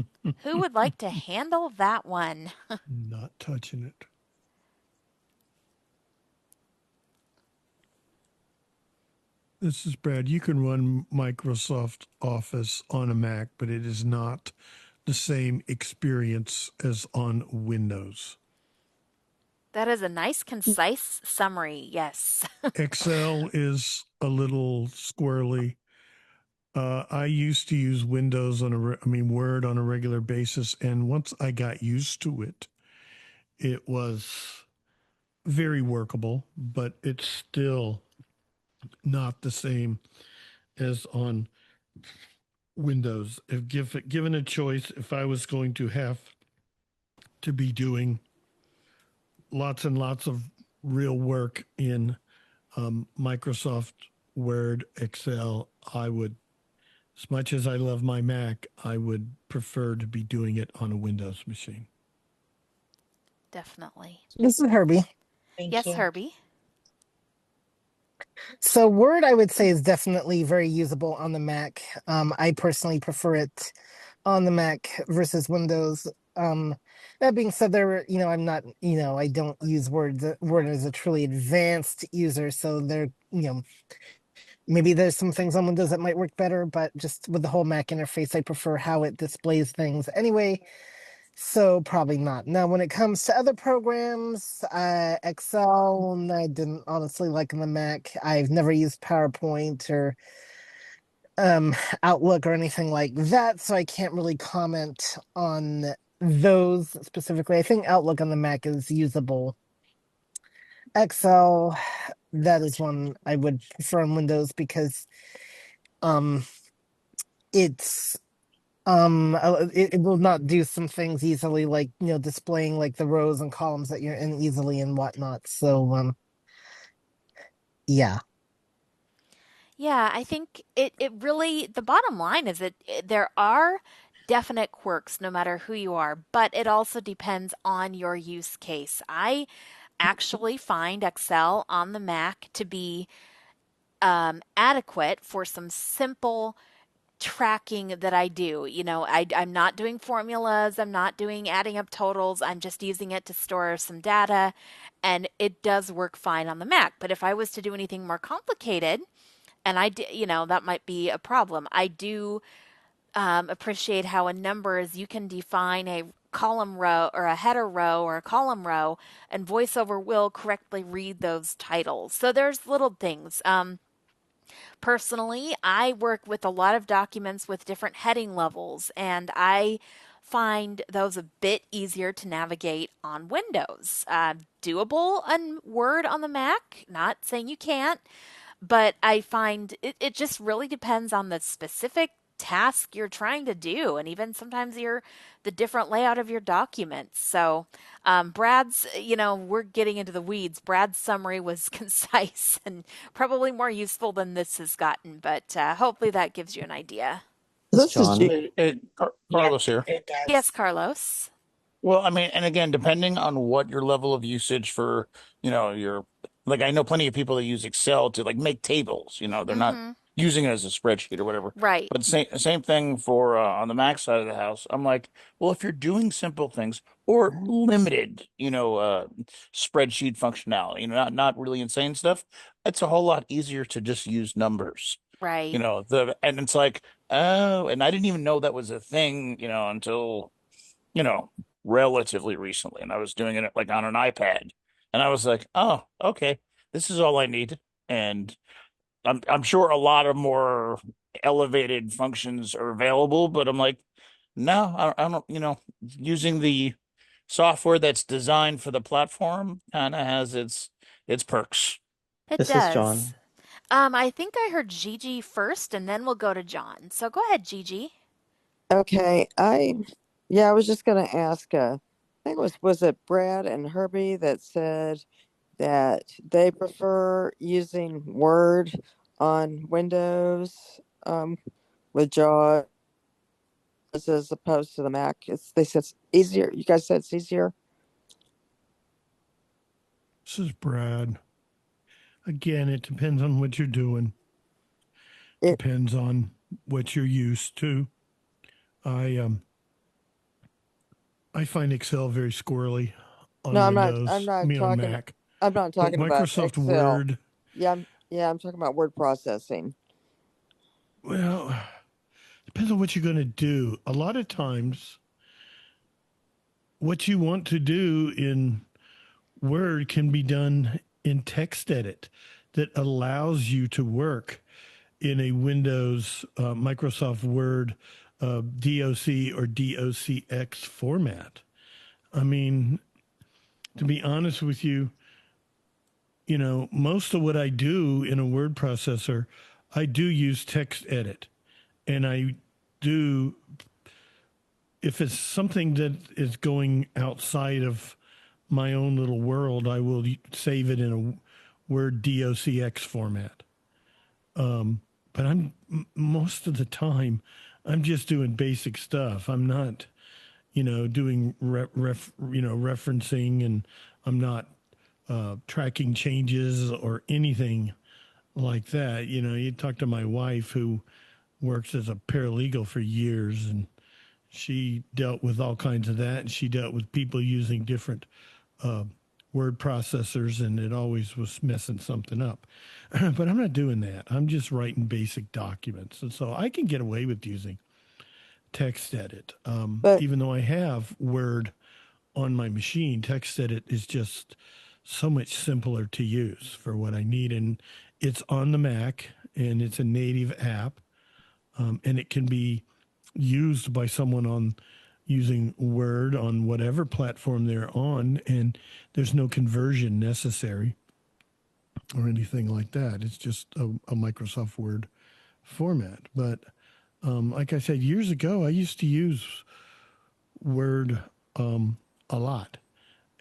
who would like to handle that one? Not touching it. This is Brad. You can run Microsoft Office on a Mac, but it is not the same experience as on Windows. That is a nice, concise summary. Yes. Excel is a little squirrely. I used to use Windows Word on a regular basis, and once I got used to it, it was very workable, but it's still not the same as on Windows. If given a choice, if I was going to have to be doing lots and lots of real work in Microsoft Word, Excel, I would, as much as I love my Mac, I would prefer to be doing it on a Windows machine. definitely. This is Herbie. Thank Yes, you. Herbie. So Word, I would say, is definitely very usable on the Mac. I personally prefer it on the Mac versus Windows. That being said, I'm not, I don't use Word as a truly advanced user, so maybe there's some things on Windows that might work better, but just with the whole Mac interface, I prefer how it displays things anyway. So probably not. Now, when it comes to other programs, Excel, I didn't honestly like on the Mac. I've never used PowerPoint or um, Outlook or anything like that, so I can't really comment on those specifically. I think Outlook on the Mac is usable. Excel, that is one I would prefer on Windows because um, it's it will not do some things easily, like displaying like the rows and columns that you're in easily and whatnot. So yeah. Yeah, I think it really, the bottom line is that there are definite quirks no matter who you are, but it also depends on your use case. I actually find Excel on the Mac to be adequate for some simple tracking that I do. I'm not doing formulas, I'm not doing adding up totals, I'm just using it to store some data, and it does work fine on the Mac. But if I was to do anything more complicated, and that might be a problem. I do appreciate how in numbers you can define a column row or a header row or a column row, and VoiceOver will correctly read those titles. So there's little things. Personally, I work with a lot of documents with different heading levels, and I find those a bit easier to navigate on Windows. Doable on Word on the Mac, not saying you can't, but I find it just really depends on the specific task you're trying to do, and even sometimes the different layout of your documents. So Brad's, we're getting into the weeds. Brad's summary was concise and probably more useful than this has gotten, but hopefully that gives you an idea. This is John. Carlos here. It Yes, does. Carlos. Well, I mean, and again, depending on what your level of usage for, your like I know plenty of people that use Excel to like make tables, they're not Mm-hmm. using it as a spreadsheet or whatever. Right. But same thing for on the Mac side of the house. I'm like, well, if you're doing simple things or limited, spreadsheet functionality, not really insane stuff, it's a whole lot easier to just use numbers. Right. And it's like, oh, and I didn't even know that was a thing, until you know, relatively recently, and I was doing it like on an iPad, and I was like, "Oh, okay, this is all I need." And I'm sure a lot of more elevated functions are available, but I'm like, no, I don't. Using the software that's designed for the platform kind of has its perks. It This is does. John. I think I heard Gigi first, and then we'll go to John. So go ahead, Gigi. Okay, I was just gonna ask. I think was it Brad and Herbie that said that they prefer using Word on Windows with JAWS as opposed to the Mac. They said it's easier. You guys said it's easier. This is Brad. Again, it depends on what you're doing. It Depends on what you're used to. I find Excel very squirrely no, on I'm not. I'm Windows. I not mean on talking. Mac. I'm not But talking about Microsoft Excel. Word, I'm talking about word processing. well, depends on what you're going to do. A lot of times, what you want to do in Word can be done in text edit that allows you to work in a Windows Microsoft Word DOC or DOCX format. I mean, to be honest with you, most of what I do in a word processor, I do use text edit. And I do, if it's something that is going outside of my own little world, I will save it in a Word DOCX format. But most of the time, I'm just doing basic stuff. I'm not, doing referencing, and I'm not tracking changes or anything like that. You talk to my wife who works as a paralegal for years, and she dealt with all kinds of that, and she dealt with people using different uh, word processors, and it always was messing something up. But I'm not doing that. I'm just writing basic documents, and so I can get away with using text edit. But Even though I have Word on my machine, text edit is just so much simpler to use for what I need, and it's on the Mac, and it's a native app, and it can be used by someone on using Word on whatever platform they're on, and there's no conversion necessary or anything like that. It's just a Microsoft Word format. But like I said, years ago, I used to use Word a lot,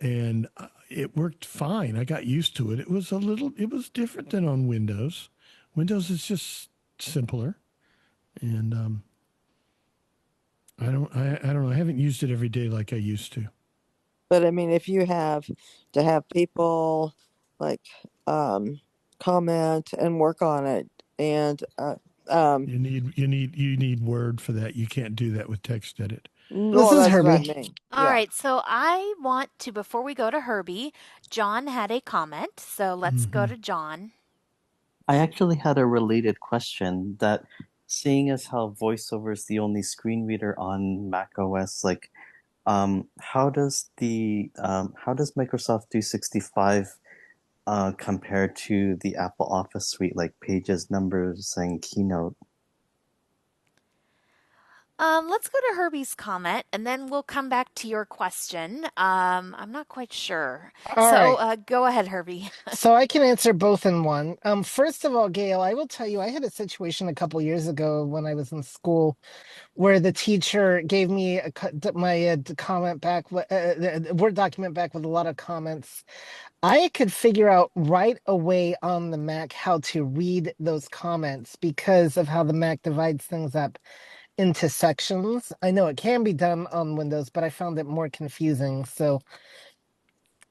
and it worked fine. I got used to it. It was different than on Windows. Windows is just simpler, and I don't know. I haven't used it every day like I used to. I mean, if you have to have people like comment and work on it, and You need Word for that. You can't do that with text edit. This well, is that's what I Herbie. mean. All Yeah. right, so I want to, before we go to Herbie, John had a comment, so let's go to John. I actually had a related question that seeing as how VoiceOver is the only screen reader on Mac OS, like how does Microsoft 365 compare to the Apple Office suite, like Pages, Numbers, and KeyNote? Let's go to Herbie's comment, and then we'll come back to your question. I'm not quite sure. All So right. go ahead, Herbie. So I can answer both in one. First of all, Gail, I will tell you, I had a situation a couple years ago when I was in school where the teacher gave me my comment back, Word document back with a lot of comments. I could figure out right away on the Mac how to read those comments because of how the Mac divides things up into sections. I know it can be done on Windows, but I found it more confusing. So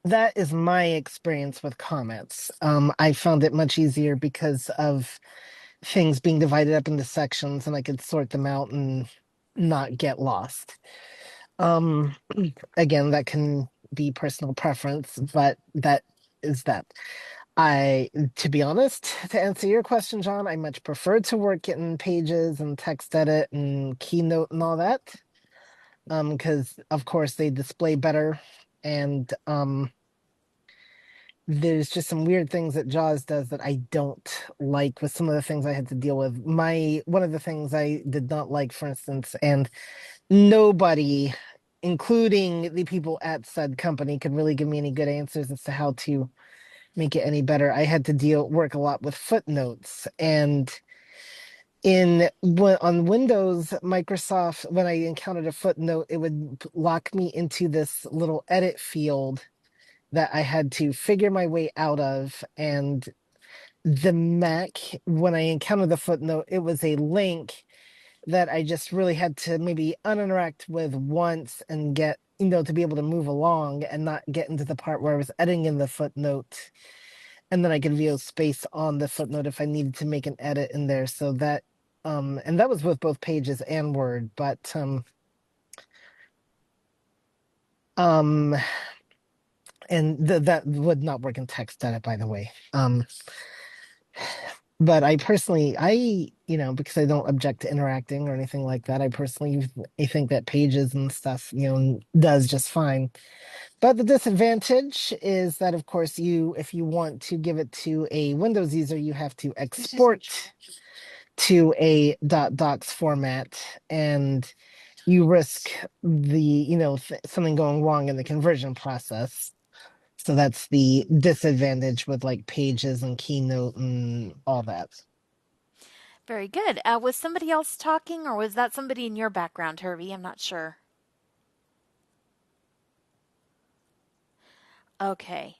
that is my experience with comments. I found it much easier because of things being divided up into sections, and I could sort them out and not get lost. Um, Again, that can be personal preference, but that is that. To be honest, to answer your question, John, I much prefer to work in Pages and text edit and Keynote and all that. Because of course they display better, and there's just some weird things that JAWS does that I don't like with some of the things I had to deal with. One of the things I did not like, for instance, and nobody, including the people at said company, could really give me any good answers as to how to make it any better. I had to work a lot with footnotes, and on Windows, Microsoft, when I encountered a footnote, it would lock me into this little edit field that I had to figure my way out of. And the Mac, when I encountered the footnote, it was a link that I just really had to maybe uninteract with once and get, to be able to move along and not get into the part where I was editing in the footnote. And then I could VO space on the footnote if I needed to make an edit in there. So that, and that was with both Pages and Word, but, and that would not work in text edit, by the way. But I personally, because I don't object to interacting or anything like that, I think that Pages and stuff, does just fine. But the disadvantage is that, of course, if you want to give it to a Windows user, you have to export to a .docs format, and you risk something going wrong in the conversion process. So that's the disadvantage with like Pages and Keynote and all that. Very good. Was somebody else talking, or was that somebody in your background, Herbie? I'm not sure. Okay.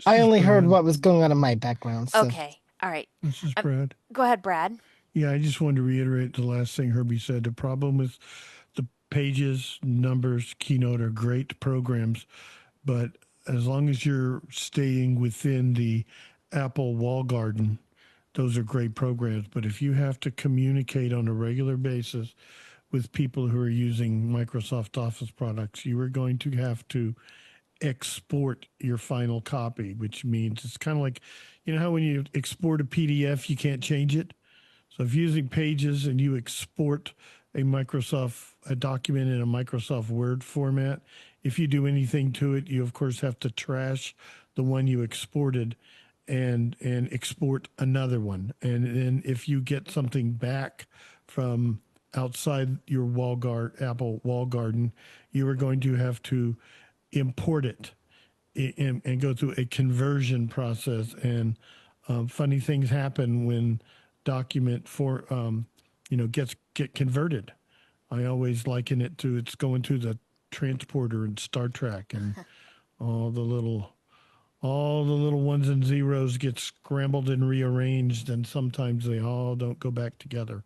I only heard what was going on in my background. So. Okay. All right. This is Brad. Go ahead, Brad. Yeah, I just wanted to reiterate the last thing Herbie said. The problem with the Pages, Numbers, KeyNote are great programs, but as long as you're staying within the Apple wall garden, those are great programs. But if you have to communicate on a regular basis with people who are using Microsoft Office products, you are going to have to export your final copy, which means it's kind of like, how when you export a PDF, you can't change it. So if you're using Pages and you export a document in a Microsoft Word format, if you do anything to it, you of course have to trash the one you exported and export another one. And then if you get something back from outside your Apple wall garden, you are going to have to import it and go through a conversion process. And funny things happen when document get converted. I always liken it to it's going through the transporter in Star Trek, and all the little ones and zeros get scrambled and rearranged, and sometimes they all don't go back together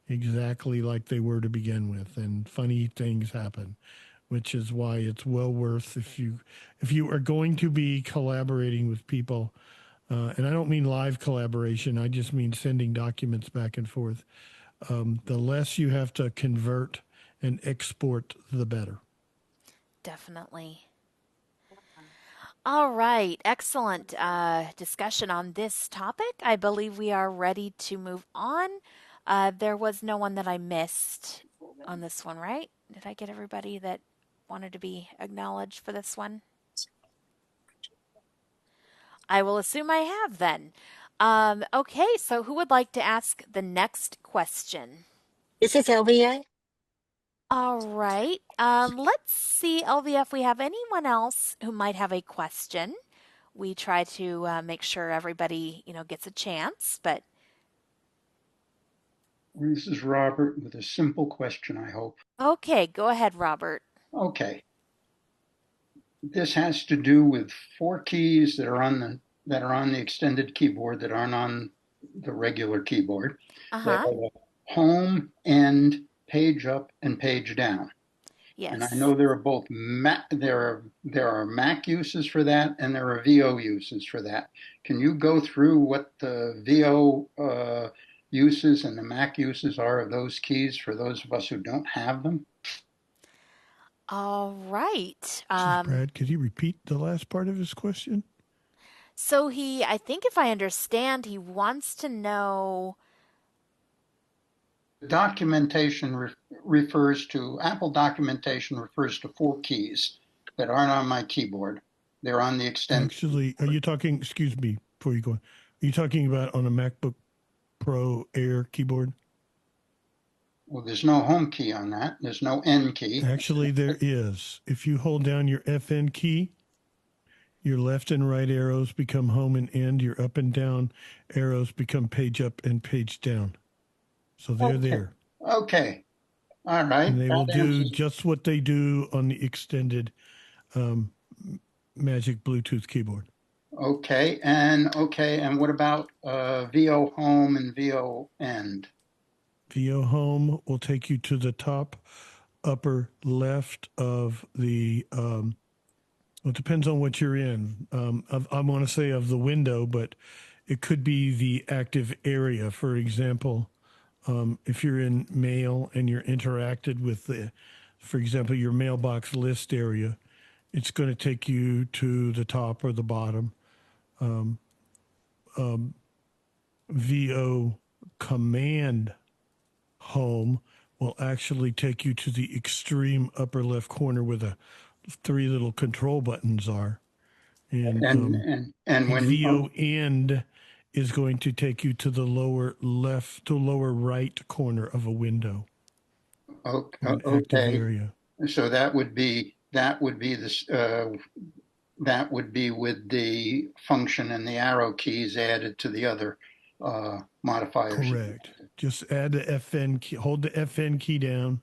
exactly like they were to begin with, and funny things happen, which is why it's well worth, if you are going to be collaborating with people, and I don't mean live collaboration, I just mean sending documents back and forth. The less you have to convert and export, the better. Definitely. All right, excellent discussion on this topic. I believe we are ready to move on. There was no one that I missed on this one, right? Did I get everybody that wanted to be acknowledged for this one? I will assume I have then. Okay, so who would like to ask the next question? This is LVA. All right. Let's see, LV, if we have anyone else who might have a question. We try to make sure everybody, gets a chance, but. This is Robert with a simple question, I hope. Okay, go ahead, Robert. Okay. This has to do with 4 keys that are on the extended keyboard that aren't on the regular keyboard. That are the home, end, page up, and page down. Yes. And I know there are both there are Mac uses for that, and there are VO uses for that. Can you go through what the VO uses and the Mac uses are of those keys for those of us who don't have them? All right. This is Brad. Could you repeat the last part of his question? So I think if I understand, he wants to know. Documentation refers to, Apple documentation refers to 4 keys that aren't on my keyboard. They're on the extended. Actually, are you talking, excuse me, before you go on, are you talking about on a MacBook Pro Air keyboard? Well, there's no home key on that. There's no N key. Actually, there is. If you hold down your FN key, your left and right arrows become home and end. Your up and down arrows become page up and page down. So they're there. Okay. All right. And they will do just what they do on the extended Magic Bluetooth keyboard. Okay. And what about VO home and VO end? VO home will take you to the top upper left of the it depends on what you're in. I want to say of the window, but it could be the active area. For example, if you're in mail and you're interacted with for example, your mailbox list area, it's going to take you to the top or the bottom. VO command home will actually take you to the extreme upper left corner where the 3 little control buttons are. And when VO end is going to take you to the lower left to lower right corner of a window. Okay. Active area. So that would be this. That would be with the function and the arrow keys added to the other modifiers. Correct. Just add the FN key, hold the FN key down.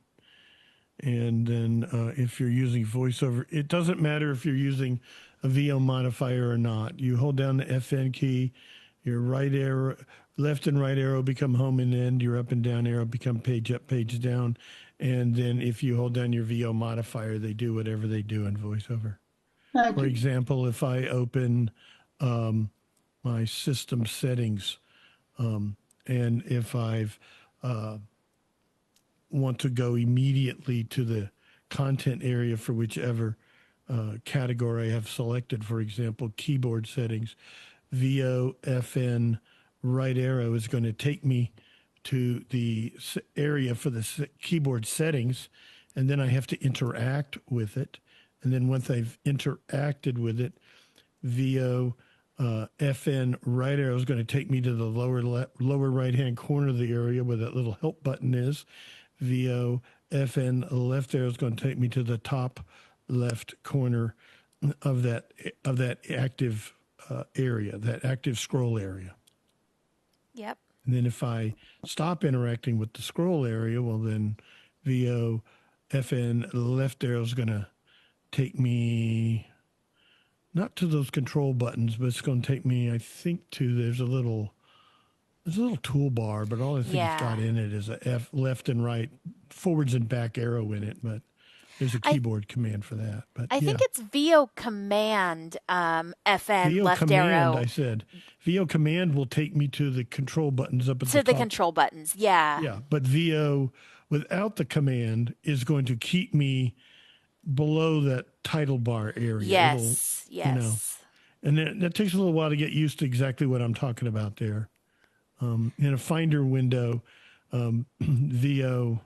And then if you're using VoiceOver, it doesn't matter if you're using a VO modifier or not. You hold down the FN key, your right arrow, left and right arrow become home and end. Your up and down arrow become page up, page down. And then if you hold down your VO modifier, they do whatever they do in VoiceOver. Thank For you. example, if I open my system settings, and if I've want to go immediately to the content area for whichever category I have selected, for example, keyboard settings, VO, FN, right arrow is going to take me to the area for the keyboard settings, and then I have to interact with it. And then once I've interacted with it, VO, FN, right arrow is going to take me to the lower right-hand corner of the area where that little help button is. VO, FN, left arrow is going to take me to the top left corner of that active area, that active scroll area. Yep. And then if I stop interacting with the scroll area, well then VO, FN, left arrow is going to take me not to those control buttons, but it's going to take me, I think, to there's a little toolbar, but all I think it's got in it is a F, left and right, forwards and back arrow in it, but there's a keyboard command for that. But I think it's VO command FN VO left command, arrow. I said. VO command will take me to the control buttons up at the top. To the control buttons, yeah. Yeah, but VO without the command is going to keep me below that title bar area. Yes, yes. You know, and that takes a little while to get used to exactly what I'm talking about there. In a Finder window, VO,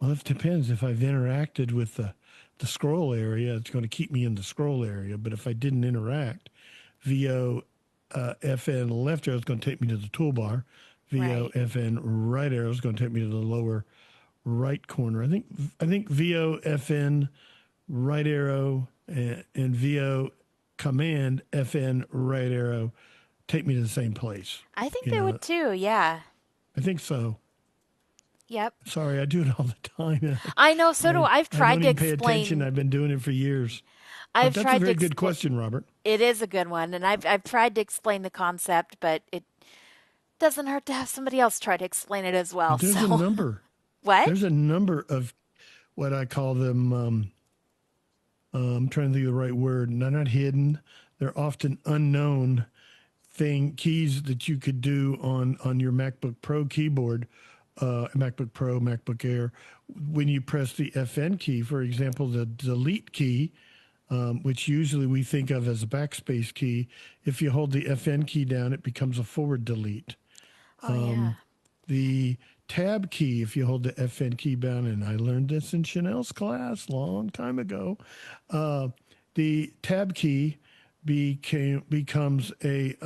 well, it depends. If I've interacted with the scroll area, it's going to keep me in the scroll area. But if I didn't interact, VO, FN left arrow is going to take me to the toolbar. VO, FN right arrow is going to take me to the lower right corner. I think VO, FN right arrow and VO command FN right arrow take me to the same place. I think they would too, yeah. I think so. Yep. Sorry, I do it all the time. I know, so do I. I've tried to explain. Pay attention. I've been doing it for years. I've that's tried a very to good question, Robert. It is a good one, and I've tried to explain the concept, but it doesn't hurt to have somebody else try to explain it as well. But there's a number. What? There's a number of what I call them. I'm trying to think of the right word. They're not hidden. They're often unknown keys that you could do on your MacBook Pro keyboard, MacBook Pro, MacBook Air. When you press the FN key, for example, the delete key, which usually we think of as a backspace key, if you hold the FN key down, it becomes a forward delete. Yeah. The tab key, if you hold the FN key down, and I learned this in Chanelle's class a long time ago, the tab key becomes a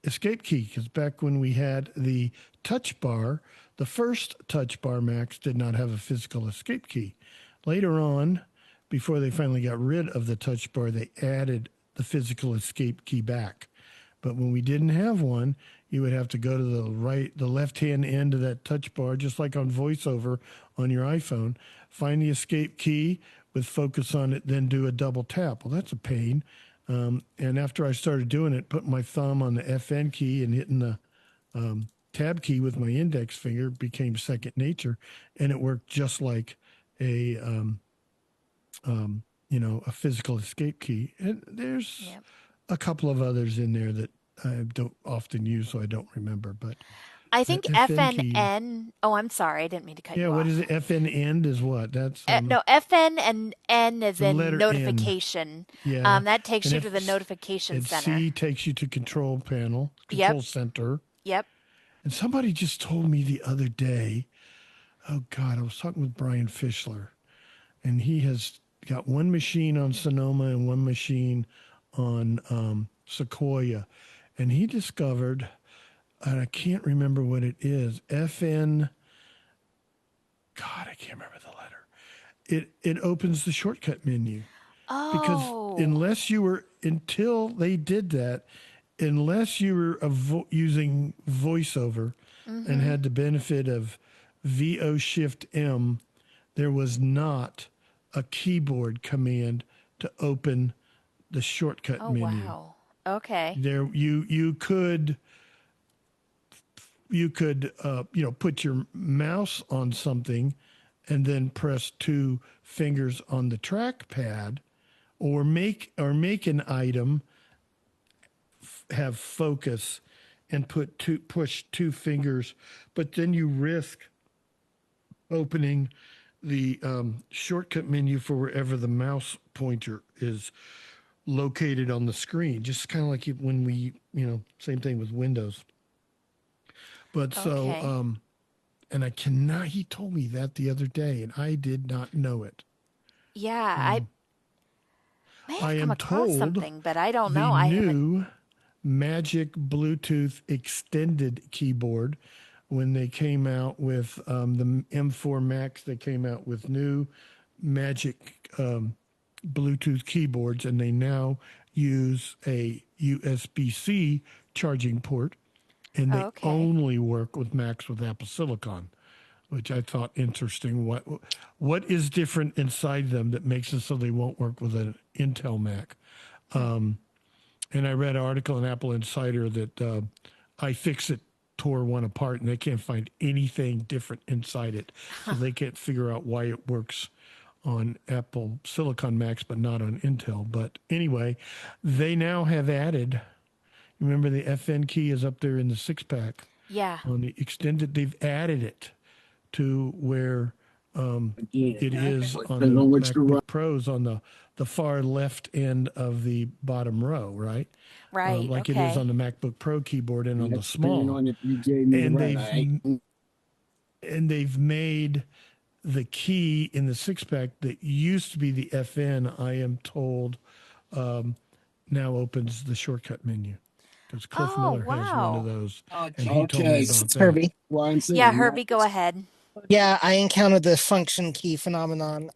escape key, because back when we had the touch bar, the first touch bar Macs did not have a physical escape key. Later on, before they finally got rid of the touch bar, they added the physical escape key back. But when we didn't have one, you would have to go to the left-hand end of that touch bar, just like on VoiceOver on your iPhone, find the escape key with focus on it, then do a double tap. Well, that's a pain. And after I started doing it, putting my thumb on the FN key and hitting the tab key with my index finger became second nature, and it worked just like a a physical escape key. And there's a couple of others in there that I don't often use, so I don't remember. But I think FNN. Oh, I'm sorry, I didn't mean to cut you off. Yeah, what is it? FN end is what? That's no, FN and N is in notification. N. Yeah, that takes you to the notification center. C takes you to control panel, control center. Yep. And somebody just told me the other day. Oh God, I was talking with Brian Fischler, and he has got one machine on Sonoma and one machine on Sequoia, and he discovered, and I can't remember what it is, FN, God, I can't remember the letter. It opens the shortcut menu. Oh. Because until they did that, unless you were using VoiceOver and had the benefit of VO Shift M, there was not a keyboard command to open the shortcut menu. Oh, wow. Okay. There, you could you could put your mouse on something and then press two fingers on the trackpad, or make an item have focus and push two fingers, but then you risk opening the shortcut menu for wherever the mouse pointer is located on the screen, just kind of like when we, same thing with Windows. But so, Okay. and I cannot, he told me that the other day and I did not know it. Yeah, I may I have come am across told something, but I don't the know. I haven't. new Magic Bluetooth extended keyboard, when they came out with the M4 Max, they came out with new Magic Bluetooth keyboards, and they now use a USB-C charging port, and Oh, they okay. only work with Macs with Apple Silicon, which I thought interesting. What is different inside them that makes it so they won't work with an Intel Mac? And I read an article in Apple Insider that iFixit tore one apart, and they can't find anything different inside it, so they can't figure out why it works on Apple Silicon Macs but not on Intel. But anyway, they now have added. Remember, the FN key is up there in the six pack Yeah. on the extended. They've added it to where it is on the MacBook Pros on the far left end of the bottom row, right? Right. Like it is on Okay. the MacBook Pro keyboard and on the small. And they've made the key in the six pack that used to be the FN, I am told, now opens the shortcut menu. Because Cliff Oh, Miller has one of wow. those, and he told me about It's that. Herbie. Yeah, Herbie, go ahead. Yeah, I encountered the function key phenomenon.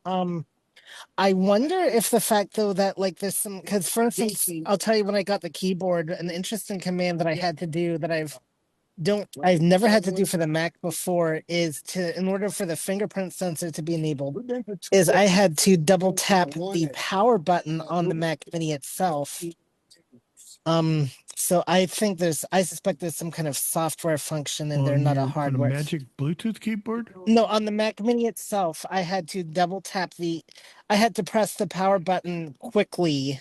I wonder if the fact though that like there's some, because for instance, I'll tell you when I got the keyboard, an interesting command that I had to do that I've never had to do for the Mac before is to, in order for the fingerprint sensor to be enabled, is I had to double tap the power button on the Mac Mini itself. So I suspect there's some kind of software function in there, not a On a hardware. Magic Bluetooth keyboard? No, on the Mac Mini itself, I had to I had to press the power button quickly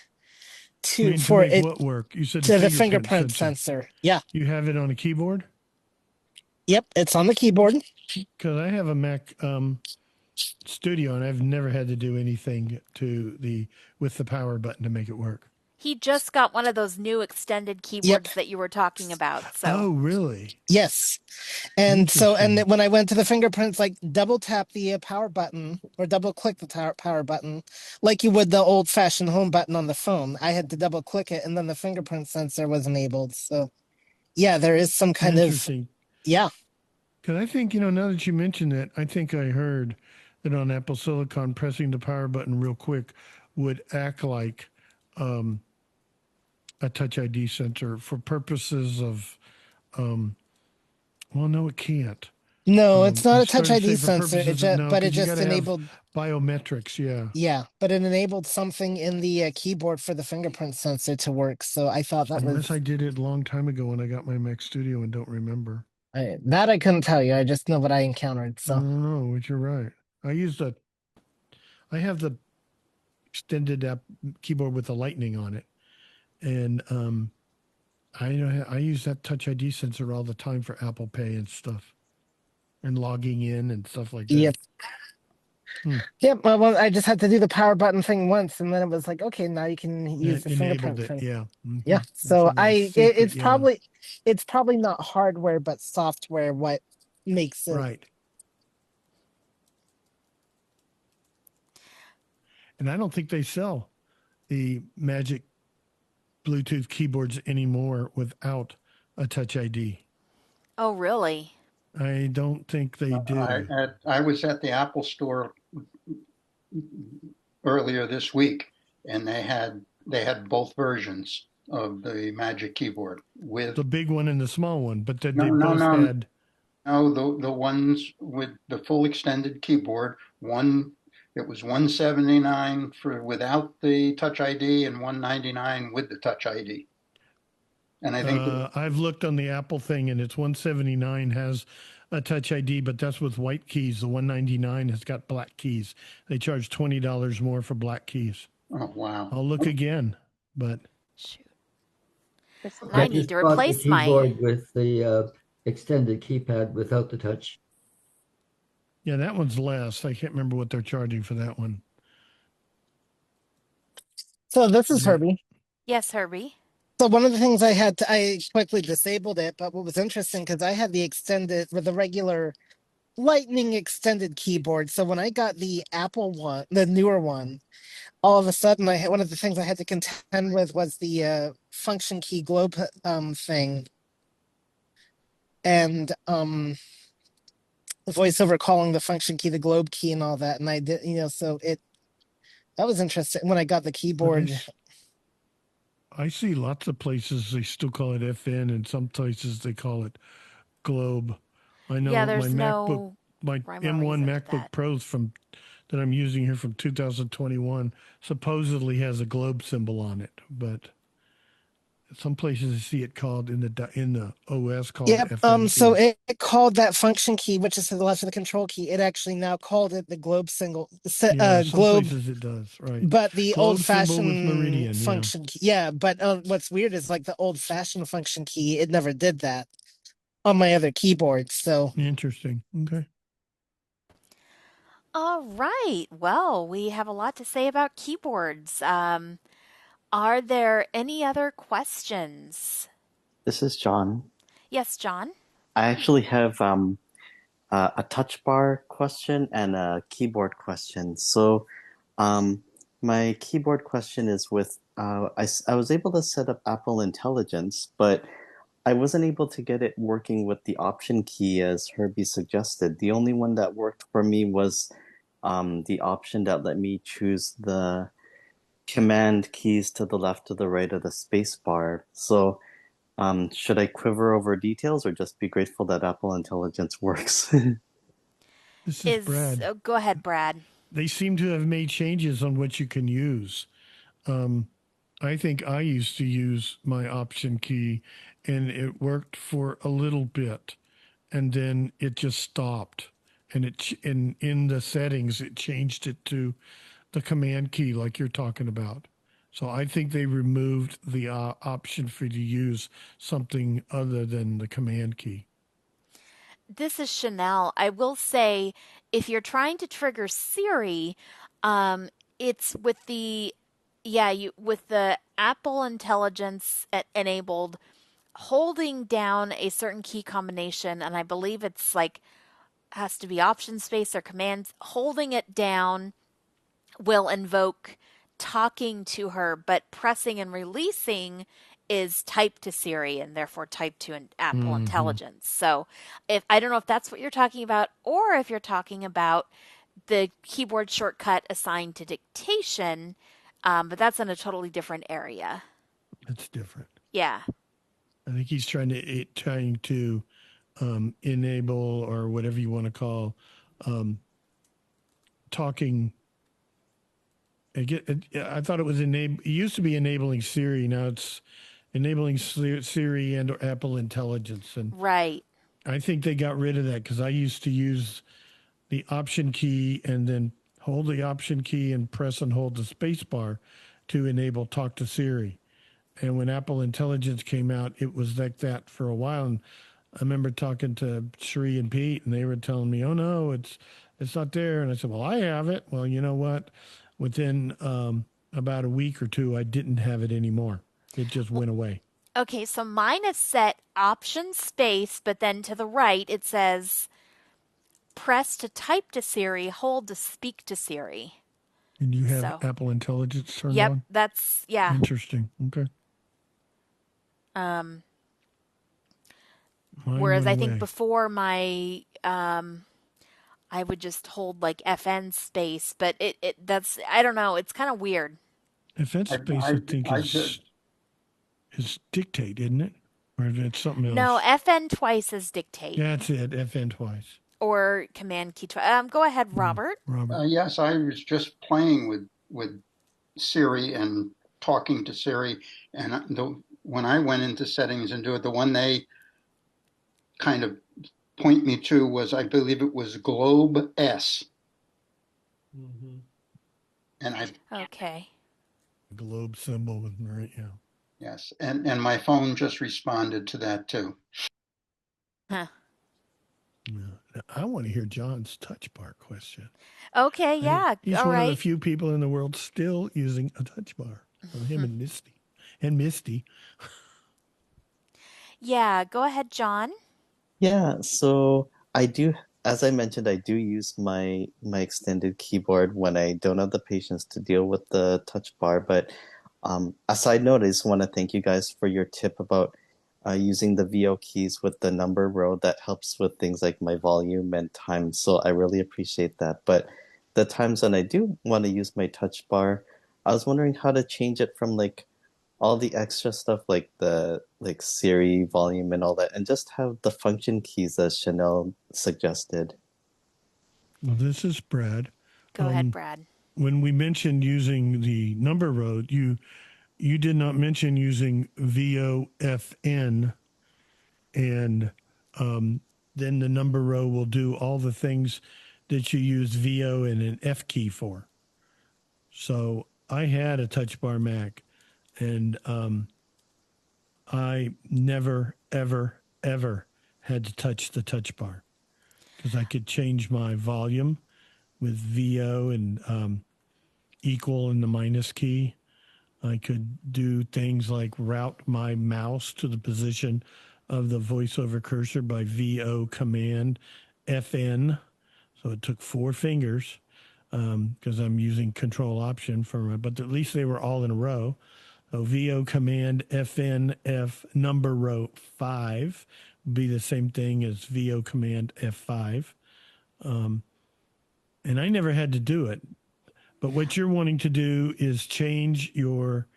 I mean, to for make it what work? You said to the fingerprint fingerprint sensor. sensor. Yeah. You have it on a keyboard? Yep, it's on the keyboard. Because I have a Mac Studio, and I've never had to do anything with the power button to make it work. He just got one of those new extended Yep. keyboards that you were talking about. So, Oh, really? Yes. And so, and Interesting. when I went to the fingerprints, like double tap the power button or double click the power button, like you would the old fashioned home button on the phone. I had to double click it, and then the fingerprint sensor was enabled. So, yeah, there is some kind of, Interesting. yeah. Because I think, now that you mentioned it, I think I heard that on Apple Silicon, pressing the power button real quick would act like a Touch ID sensor for purposes of, well, no, it can't. No, it's not I a Touch started to ID say for sensor. purposes of, no, But it because you got just to have enabled. biometrics, yeah. Yeah, but it enabled something in the keyboard for the fingerprint sensor to work. So I thought that Unless was I did it a long time ago when I got my Mac Studio and don't remember. that I couldn't tell you. I just know what I encountered. I So don't know, but you're right. I have the extended keyboard with the lightning on it, and I use that Touch ID sensor all the time for Apple Pay and stuff, and logging in and stuff like that. yep. Yep. Well, I just had to do the power button thing once, and then it was like, okay, now you can use the fingerprint thing. Yeah. Yeah. So secret, it's probably not hardware but software what makes it. Right. And I don't think they sell the Magic Bluetooth keyboards anymore without a Touch ID. oh, really? I don't think they do. I was at the Apple store earlier this week, and they had both versions of the Magic Keyboard with the big one and the small one, but they both had. No, the ones with the full extended keyboard. It was $179 for without the Touch ID and $199 with the Touch ID. And I think I've looked on the Apple thing, and it's 179 has a Touch ID, but that's with white keys. The 199 has got black keys. They charge $20 more for black keys. oh wow. I'll look again, but Shoot. This And I I is need just to bought the replace my. keyboard with the extended keypad without the touch. yeah, that one's less. I can't remember what they're charging for that one. So this is Yeah. Herbie. Yes, Herbie. So one of the things I quickly disabled it, but what was interesting because I had the extended with the regular lightning extended keyboard. So when I got the Apple one, the newer one, all of a sudden I had one of the things I had to contend with was the function key globe thing. And voiceover calling the function key the globe key and all that. And I did, so that was interesting when I got the keyboard. I see lots of places they still call it FN, and some places they call it globe. I know Yeah, my there's MacBook, no my rhyme or M1 reason to MacBook that. Pros that I'm using here from 2021 supposedly has a globe symbol on it, but some places I see it called in the OS called Yep. FN So key. it called that function key, which is to the left of the control key. It actually now called it the globe Yeah, some globe, places it does, right? but the Globe symbol with old-fashioned meridian, yeah. function key. Yeah, but what's weird is like the old-fashioned function key. It never did that on my other keyboards. So Interesting. Okay. All right. Well, we have a lot to say about keyboards. Are there any other questions? This is John. Yes, John. I actually have a touch bar question and a keyboard question. So, my keyboard question is with I was able to set up Apple Intelligence, but I wasn't able to get it working with the Option key as Herbie suggested. The only one that worked for me was the option that let me choose the Command keys to the left to the right of the space bar. So, should I quiver over details or just be grateful that Apple Intelligence works? This is Brad. Go ahead, Brad. They seem to have made changes on what you can use. I think I used to use my Option key and it worked for a little bit and then it just stopped. And in the settings, it changed it to the Command key like you're talking about. So I think they removed the option for you to use something other than the Command key. This is Chanelle. I will say, if you're trying to trigger Siri, it's with with the Apple Intelligence enabled, holding down a certain key combination, and I believe it's like has to be Option space or Command. Holding it down will invoke talking to her, but pressing and releasing is type to Siri and therefore type to an Apple Intelligence. So if I don't know if that's what you're talking about or if you're talking about the keyboard shortcut assigned to dictation, but that's in a totally different area. It's different. Yeah. I think he's trying to enable or whatever you want to call talking. I thought it was It used to be enabling Siri. Now it's enabling Siri and or Apple Intelligence. And right. I think they got rid of that because I used to use the Option key and then hold the Option key and press and hold the space bar to enable Talk to Siri. And when Apple Intelligence came out, it was like that for a while. And I remember talking to Sheree and Pete, and they were telling me, "Oh no, it's not there." And I said, "Well, I have it." Well, you know what? Within about a week or two, I didn't have it anymore. It just went away. Okay, so mine is set Option space, but then to the right it says press to type to Siri, hold to speak to Siri. And you have Apple Intelligence turned on? Yep, that's Interesting. Okay. Whereas I think before my I would just hold like FN space, but that's I don't know, it's kind of weird. FN space I think is dictate, isn't it? Or is it something else? No, FN twice is dictate. Yeah, that's it. FN twice. Or Command key twice. Go ahead, Robert. Yes, I was just playing with Siri and talking to Siri, and when I went into settings and do it, the one they kind of point me to was, I believe it was Globe S. Mm-hmm. And I, Okay. Globe symbol with right, yeah. yes, and my phone just responded to that too. Huh. Yeah. I want to hear John's touch bar question. Okay, yeah. He's All one of the right. few people in the world still using a touch bar. Well, him and Misty. Yeah, go ahead, John. Yeah, so I do, as I mentioned, I do use my extended keyboard when I don't have the patience to deal with the touch bar. But a side note, I just want to thank you guys for your tip about using the VO keys with the number row. That helps with things like my volume and time. So I really appreciate that. But the times when I do want to use my touch bar, I was wondering how to change it from like all the extra stuff like the like Siri volume and all that, and just have the function keys as Chanelle suggested. Well, this is Brad. Go ahead, Brad. When we mentioned using the number row, you did not mention using VOFN, and then the number row will do all the things that you use VO and an F key for. So I had a touch bar Mac, and I never, ever, ever had to touch the touch bar because I could change my volume with VO and equal and the minus key. I could do things like route my mouse to the position of the voiceover cursor by VO command FN. So it took 4 fingers because I'm using control option for it, but at least they were all in a row. So VO command FNF number row 5 would be the same thing as VO command F5. And I never had to do it. But what you're wanting to do is change your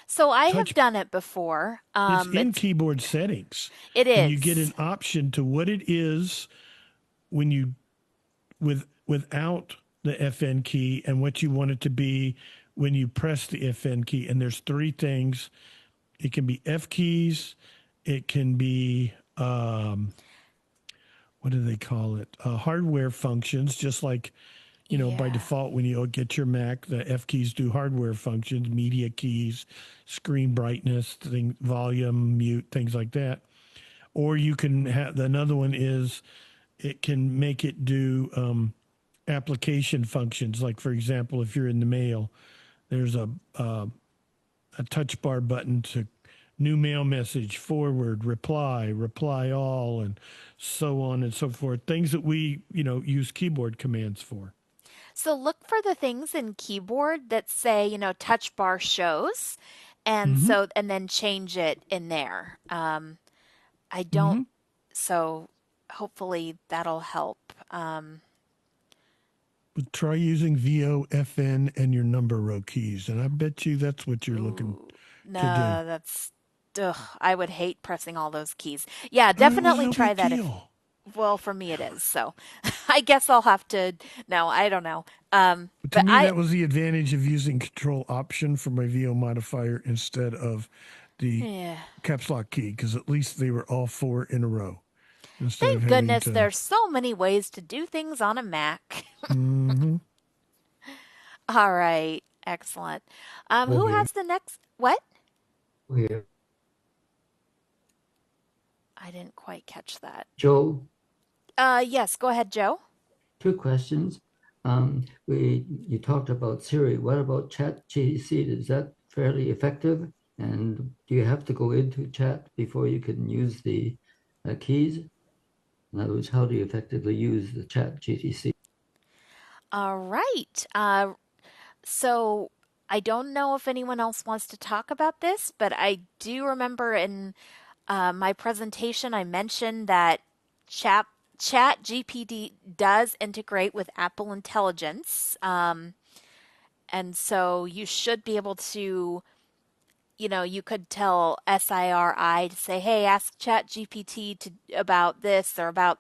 So I have touch. done it before. It's in keyboard settings. It And you get an is. option to what it is when you without the FN key and what you want it to be when you press the FN key. And there's 3 things. It can be F keys. It can be what do they call it? Hardware functions, just like by Yeah. default, when you get your Mac, the F keys do hardware functions, media keys, screen brightness, volume, mute, things like that. Or you can have another one is it can make it do application functions. Like, for example, if you're in the mail, there's a touch bar button to new mail message, forward, reply all, and so on and so forth. Things that we, use keyboard commands for. So look for the things in keyboard that say, touch bar shows. And Mm-hmm. and then change it in there. I don't, Mm-hmm. so hopefully that'll help. But try using VOFN and your number row keys, and I bet you that's what you're looking to do. No, I would hate pressing all those keys. Yeah, Oh, it was definitely no try big that if, deal. well, for me it is. So I guess I'll have to, no, I don't know. But to me, that was the advantage of using Control Option for my VO modifier instead of the yeah. caps lock key, because at least they were all 4 in a row instead of Thank having goodness to. there's so many ways to do things on a Mac. Mm-hmm. All right, excellent. Who Okay. has the next, what? Okay. I didn't quite catch that. Joe, Yes, go ahead, Joe. 2 questions. You talked about Siri. What about ChatGPT? Is that fairly effective? And do you have to go into chat before you can use the keys? In other words, how do you effectively use the ChatGPT? All right. So I don't know if anyone else wants to talk about this, but I do remember in my presentation I mentioned that Chat GPT does integrate with Apple Intelligence. And so you should be able to, you could tell Siri to say, hey, ask Chat GPT about this or about.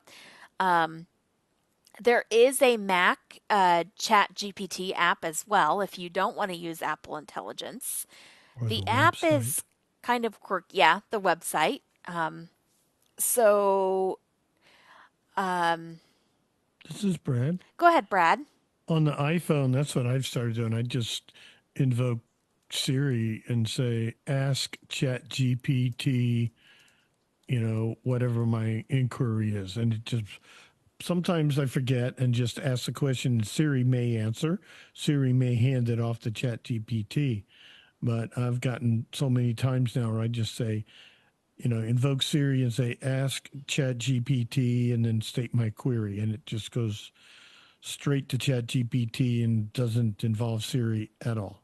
There is a Mac Chat GPT app as well if you don't want to use Apple Intelligence. Or The the app website. is kind of quirky. Yeah, the website. So, um, This is Brad. go ahead, Brad. On the iPhone, that's what I've started doing. I just invoke Siri and say, ask ChatGPT, whatever my inquiry is. And it just, sometimes I forget and just ask the question, and Siri may answer. Siri may hand it off to ChatGPT. But I've gotten so many times now where I just say, invoke Siri and say, ask ChatGPT, and then state my query. And it just goes straight to ChatGPT and doesn't involve Siri at all.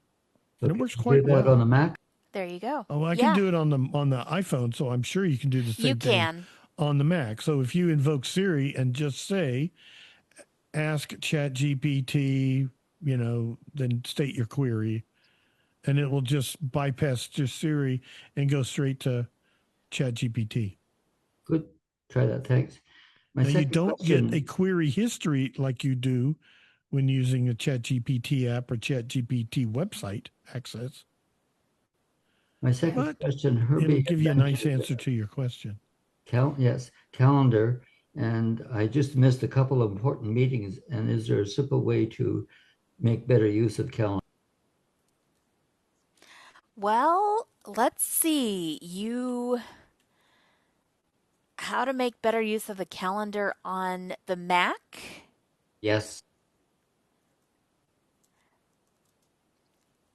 So And it can works you do quite that on well. a Mac? There you go. Oh, I can Yeah, do it on the iPhone, so I'm sure you can do the you same thing can. on the Mac. So if you invoke Siri and just say, ask ChatGPT, then state your query, and it will just bypass just Siri and go straight to ChatGPT. Good. Try that. Thanks. My Now, you second don't get a question. query history like you do when using a ChatGPT app or ChatGPT website access, My second but question. it'll Herbie give had you a nice mentioned answer to your question. yes, calendar, and I just missed a couple of important meetings. And is there a simple way to make better use of calendar? Well, let's see. How to make better use of the calendar on the Mac? Yes.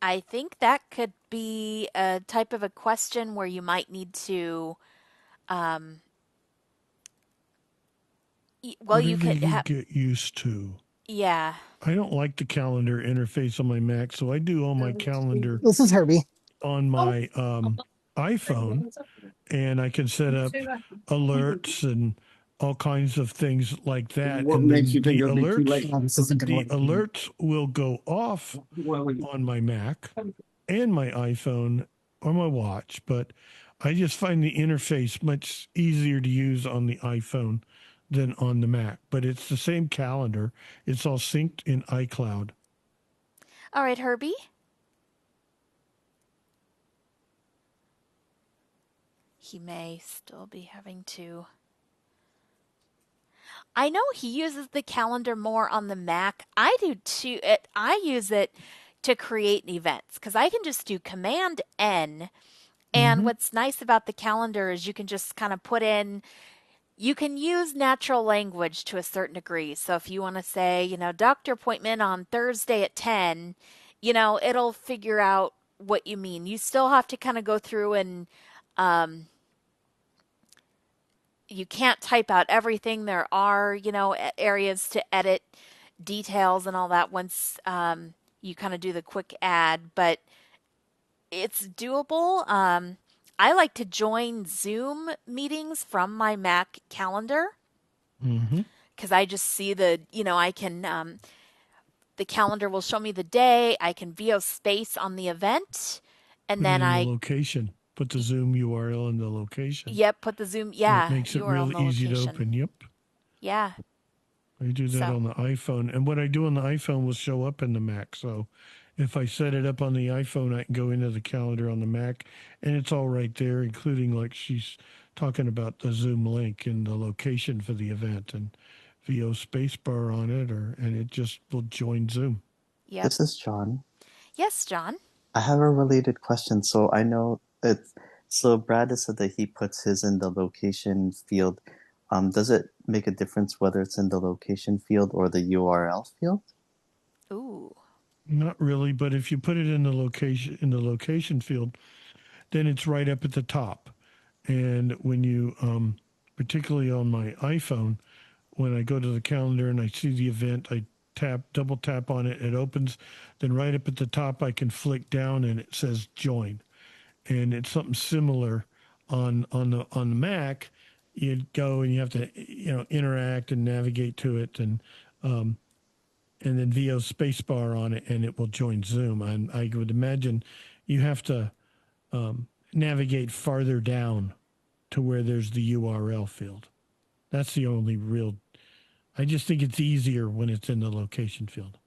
I think that could be a type of a question where you might need to, um, you Whatever could you have, get used to. yeah. I don't like the calendar interface on my Mac, so I do all my calendar This is Herbie. on my iPhone, and I can set up alerts and all kinds of things like that. What And makes then you think it'll be too late? This isn't gonna the work. alerts will go off on my Mac and my iPhone or my watch, but I just find the interface much easier to use on the iPhone than on the Mac. But it's the same calendar. It's all synced in iCloud. All right, Herbie. He may still be having to. I know he uses the calendar more on the Mac. I do too. I use it to create events because I can just do Command N. And Mm-hmm. what's nice about the calendar is you can just kind of put in, you can use natural language to a certain degree. So if you want to say, doctor appointment on Thursday at 10, it'll figure out what you mean. You still have to kind of go through and um, you can't type out everything. There are, areas to edit details and all that once you kind of do the quick add, but it's doable. I like to join Zoom meetings from my Mac calendar Mm-hmm. because I just see I can, the calendar will show me the day. I can VO space on the event. And Put it then in the location. Put the Zoom URL in the location. yep, put the Zoom, So it makes it URL real in the easy to location. open. Yep. Yeah. I do that So, on the iPhone. And what I do on the iPhone will show up in the Mac. So if I set it up on the iPhone, I can go into the calendar on the Mac and it's all right there, including like she's talking about the Zoom link and the location for the event and VO spacebar on it, and it just will join Zoom. yep. This is John. Yes, John. I have a related question. So I know it's so Brad has said that he puts his in the location field. Does it make a difference whether it's in the location field or the URL field? Ooh. Not really, but if you put it in the location field, then it's right up at the top. And when you, particularly on my iPhone, when I go to the calendar and I see the event, I double tap on it, it opens. Then right up at the top, I can flick down and it says join. And it's something similar on the Mac. You go and you have to interact and navigate to it, and then VO spacebar on it, and it will join Zoom. And I would imagine you have to navigate farther down to where there's the URL field. That's the only real. I just think it's easier when it's in the location field.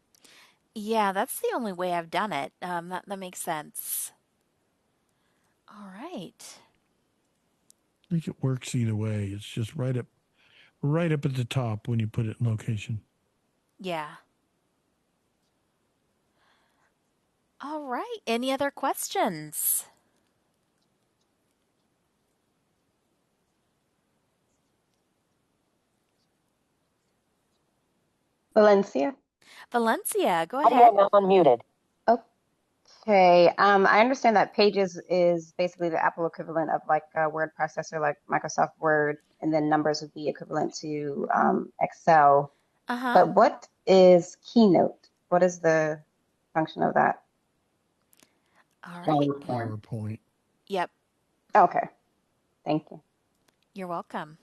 Yeah, that's the only way I've done it. That makes sense. All right. I think it works either way. It's just right up at the top when you put it in location. Yeah. All right. Any other questions? Valencia. Valencia, go Audio ahead. not unmuted. Okay. I understand that Pages is basically the Apple equivalent of like a word processor, like Microsoft Word, and then Numbers would be equivalent to Excel. Uh-huh. But what is KeyNote? What is the function of that? All right. PowerPoint. Yep. Okay. Thank you. You're welcome.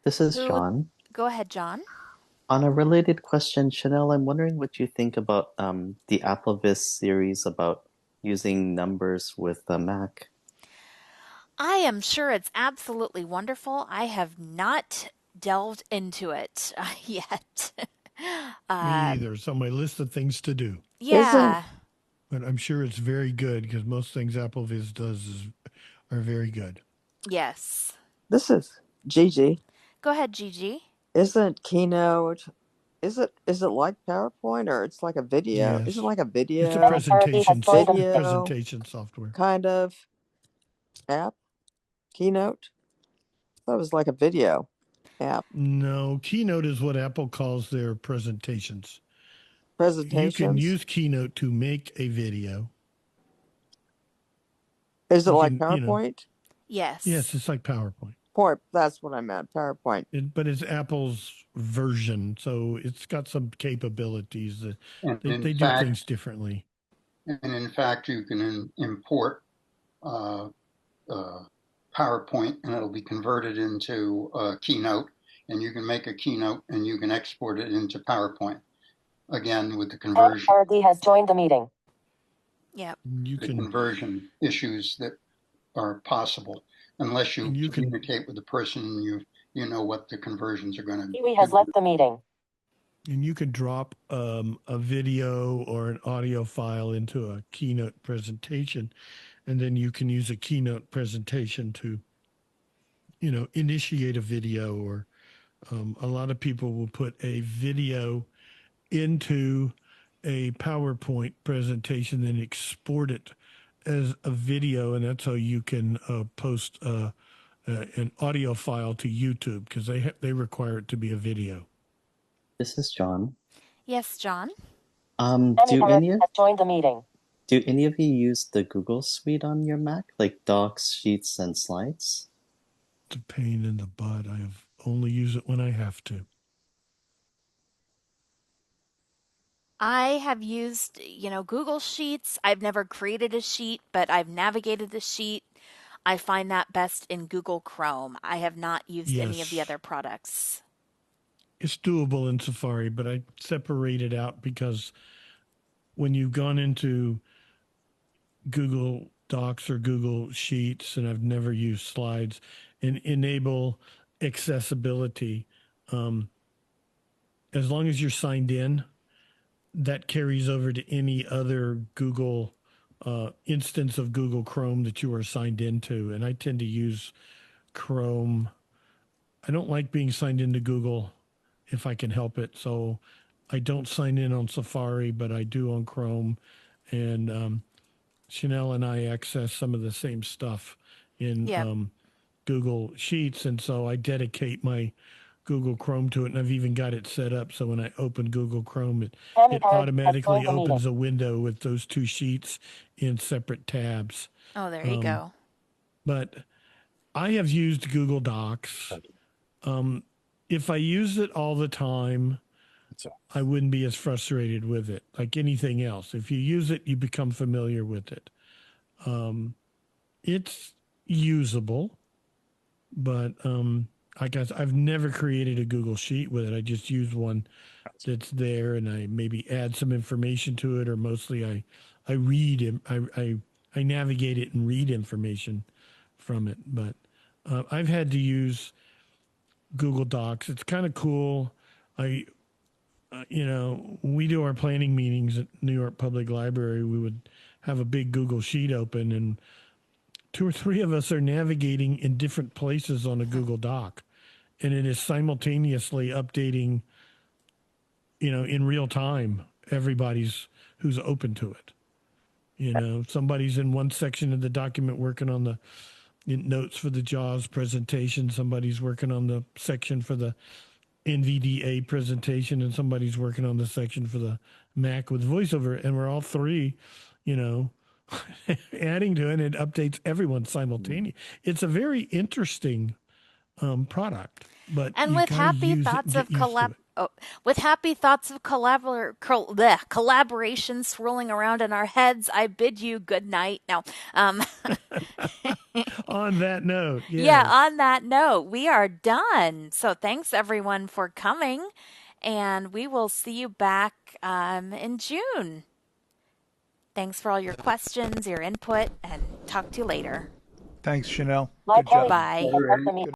This is Who? John. Go ahead, John. On a related question, Chanelle, I'm wondering what you think about the AppleVis series about using numbers with the Mac. I am sure it's absolutely wonderful. I have not delved into it yet. Me either. It's on my list of things to do. Yeah. But I'm sure it's very good because most things AppleVis does are very good. Yes. This is Gigi. Go ahead, Gigi. Isn't Keynote? Is it like PowerPoint or it's like a video? Is it Yes. like a video? It's a presentation video software. kind of app. Keynote. I thought it was like a video app. No, Keynote is what Apple calls their presentations. Presentations. You can use Keynote to make a video. Is it like PowerPoint? You know, yes. Yes, it's like PowerPoint. That's what I meant. PowerPoint. But it's Apple's version, so it's got some capabilities that they do things differently. And in fact, you can import PowerPoint, and it'll be converted into Keynote, and you can make a Keynote and you can export it into PowerPoint. Again, with the conversion. RD has joined the meeting. Yep. Conversion issues that are possible, unless you communicate with the person and you know what the conversions are going to be. Kiwi has left the meeting. And you can drop a video or an audio file into a Keynote presentation, and then you can use a Keynote presentation to, initiate a video. Or a lot of people will put a video into a PowerPoint presentation, then export it as a video, and that's how you can post an audio file to YouTube because they require it to be a video. This is John. Yes, John. Do any has joined the meeting. Do any of you use the Google Suite on your Mac, like Docs, Sheets, and Slides? It's a pain in the butt. I have only use it when I have to. I have used, Google Sheets. I've never created a sheet, but I've navigated the sheet. I find that best in Google Chrome. I have not used any of the other products. It's doable in Safari, but I separate it out because when you've gone into Google Docs or Google Sheets, and I've never used Slides, and enable accessibility, as long as you're signed in, that carries over to any other Google instance of Google Chrome that you are signed into. And I tend to use Chrome. I don't like being signed into Google if I can help it. So I don't sign in on Safari, but I do on Chrome. And Chanelle and I access some of the same stuff in Google Sheets. And so I dedicate my Google Chrome to it, and I've even got it set up so when I open Google Chrome, it automatically opens a window with those two sheets in separate tabs. Oh, there you go. But I have used Google Docs. If I use it all the time, I wouldn't be as frustrated with it. Like anything else, if you use it, you become familiar with it. It's usable, but I've never created a Google Sheet with it. I just use one that's there, and I maybe add some information to it, or mostly I read it. I navigate it and read information from it. But I've had to use Google Docs. It's kind of cool. We do our planning meetings at New York Public Library. We would have a big Google Sheet open, and 2 or 3 of us are navigating in different places on a Google Doc, and it is simultaneously updating, in real time, everybody's who's open to it. Somebody's in one section of the document working on the notes for the JAWS presentation. Somebody's working on the section for the NVDA presentation, and somebody's working on the section for the Mac with VoiceOver, and we're all 3, adding to it. It updates everyone simultaneously. It's a very interesting product, but and with happy thoughts of collaboration swirling around in our heads, I bid you good night. Now, on that note, yes. Yeah, on that note, we are done. So thanks everyone for coming, and we will see you back in June. Thanks for all your questions, your input, and talk to you later. Thanks, Chanelle. My Good job. Bye. Bye.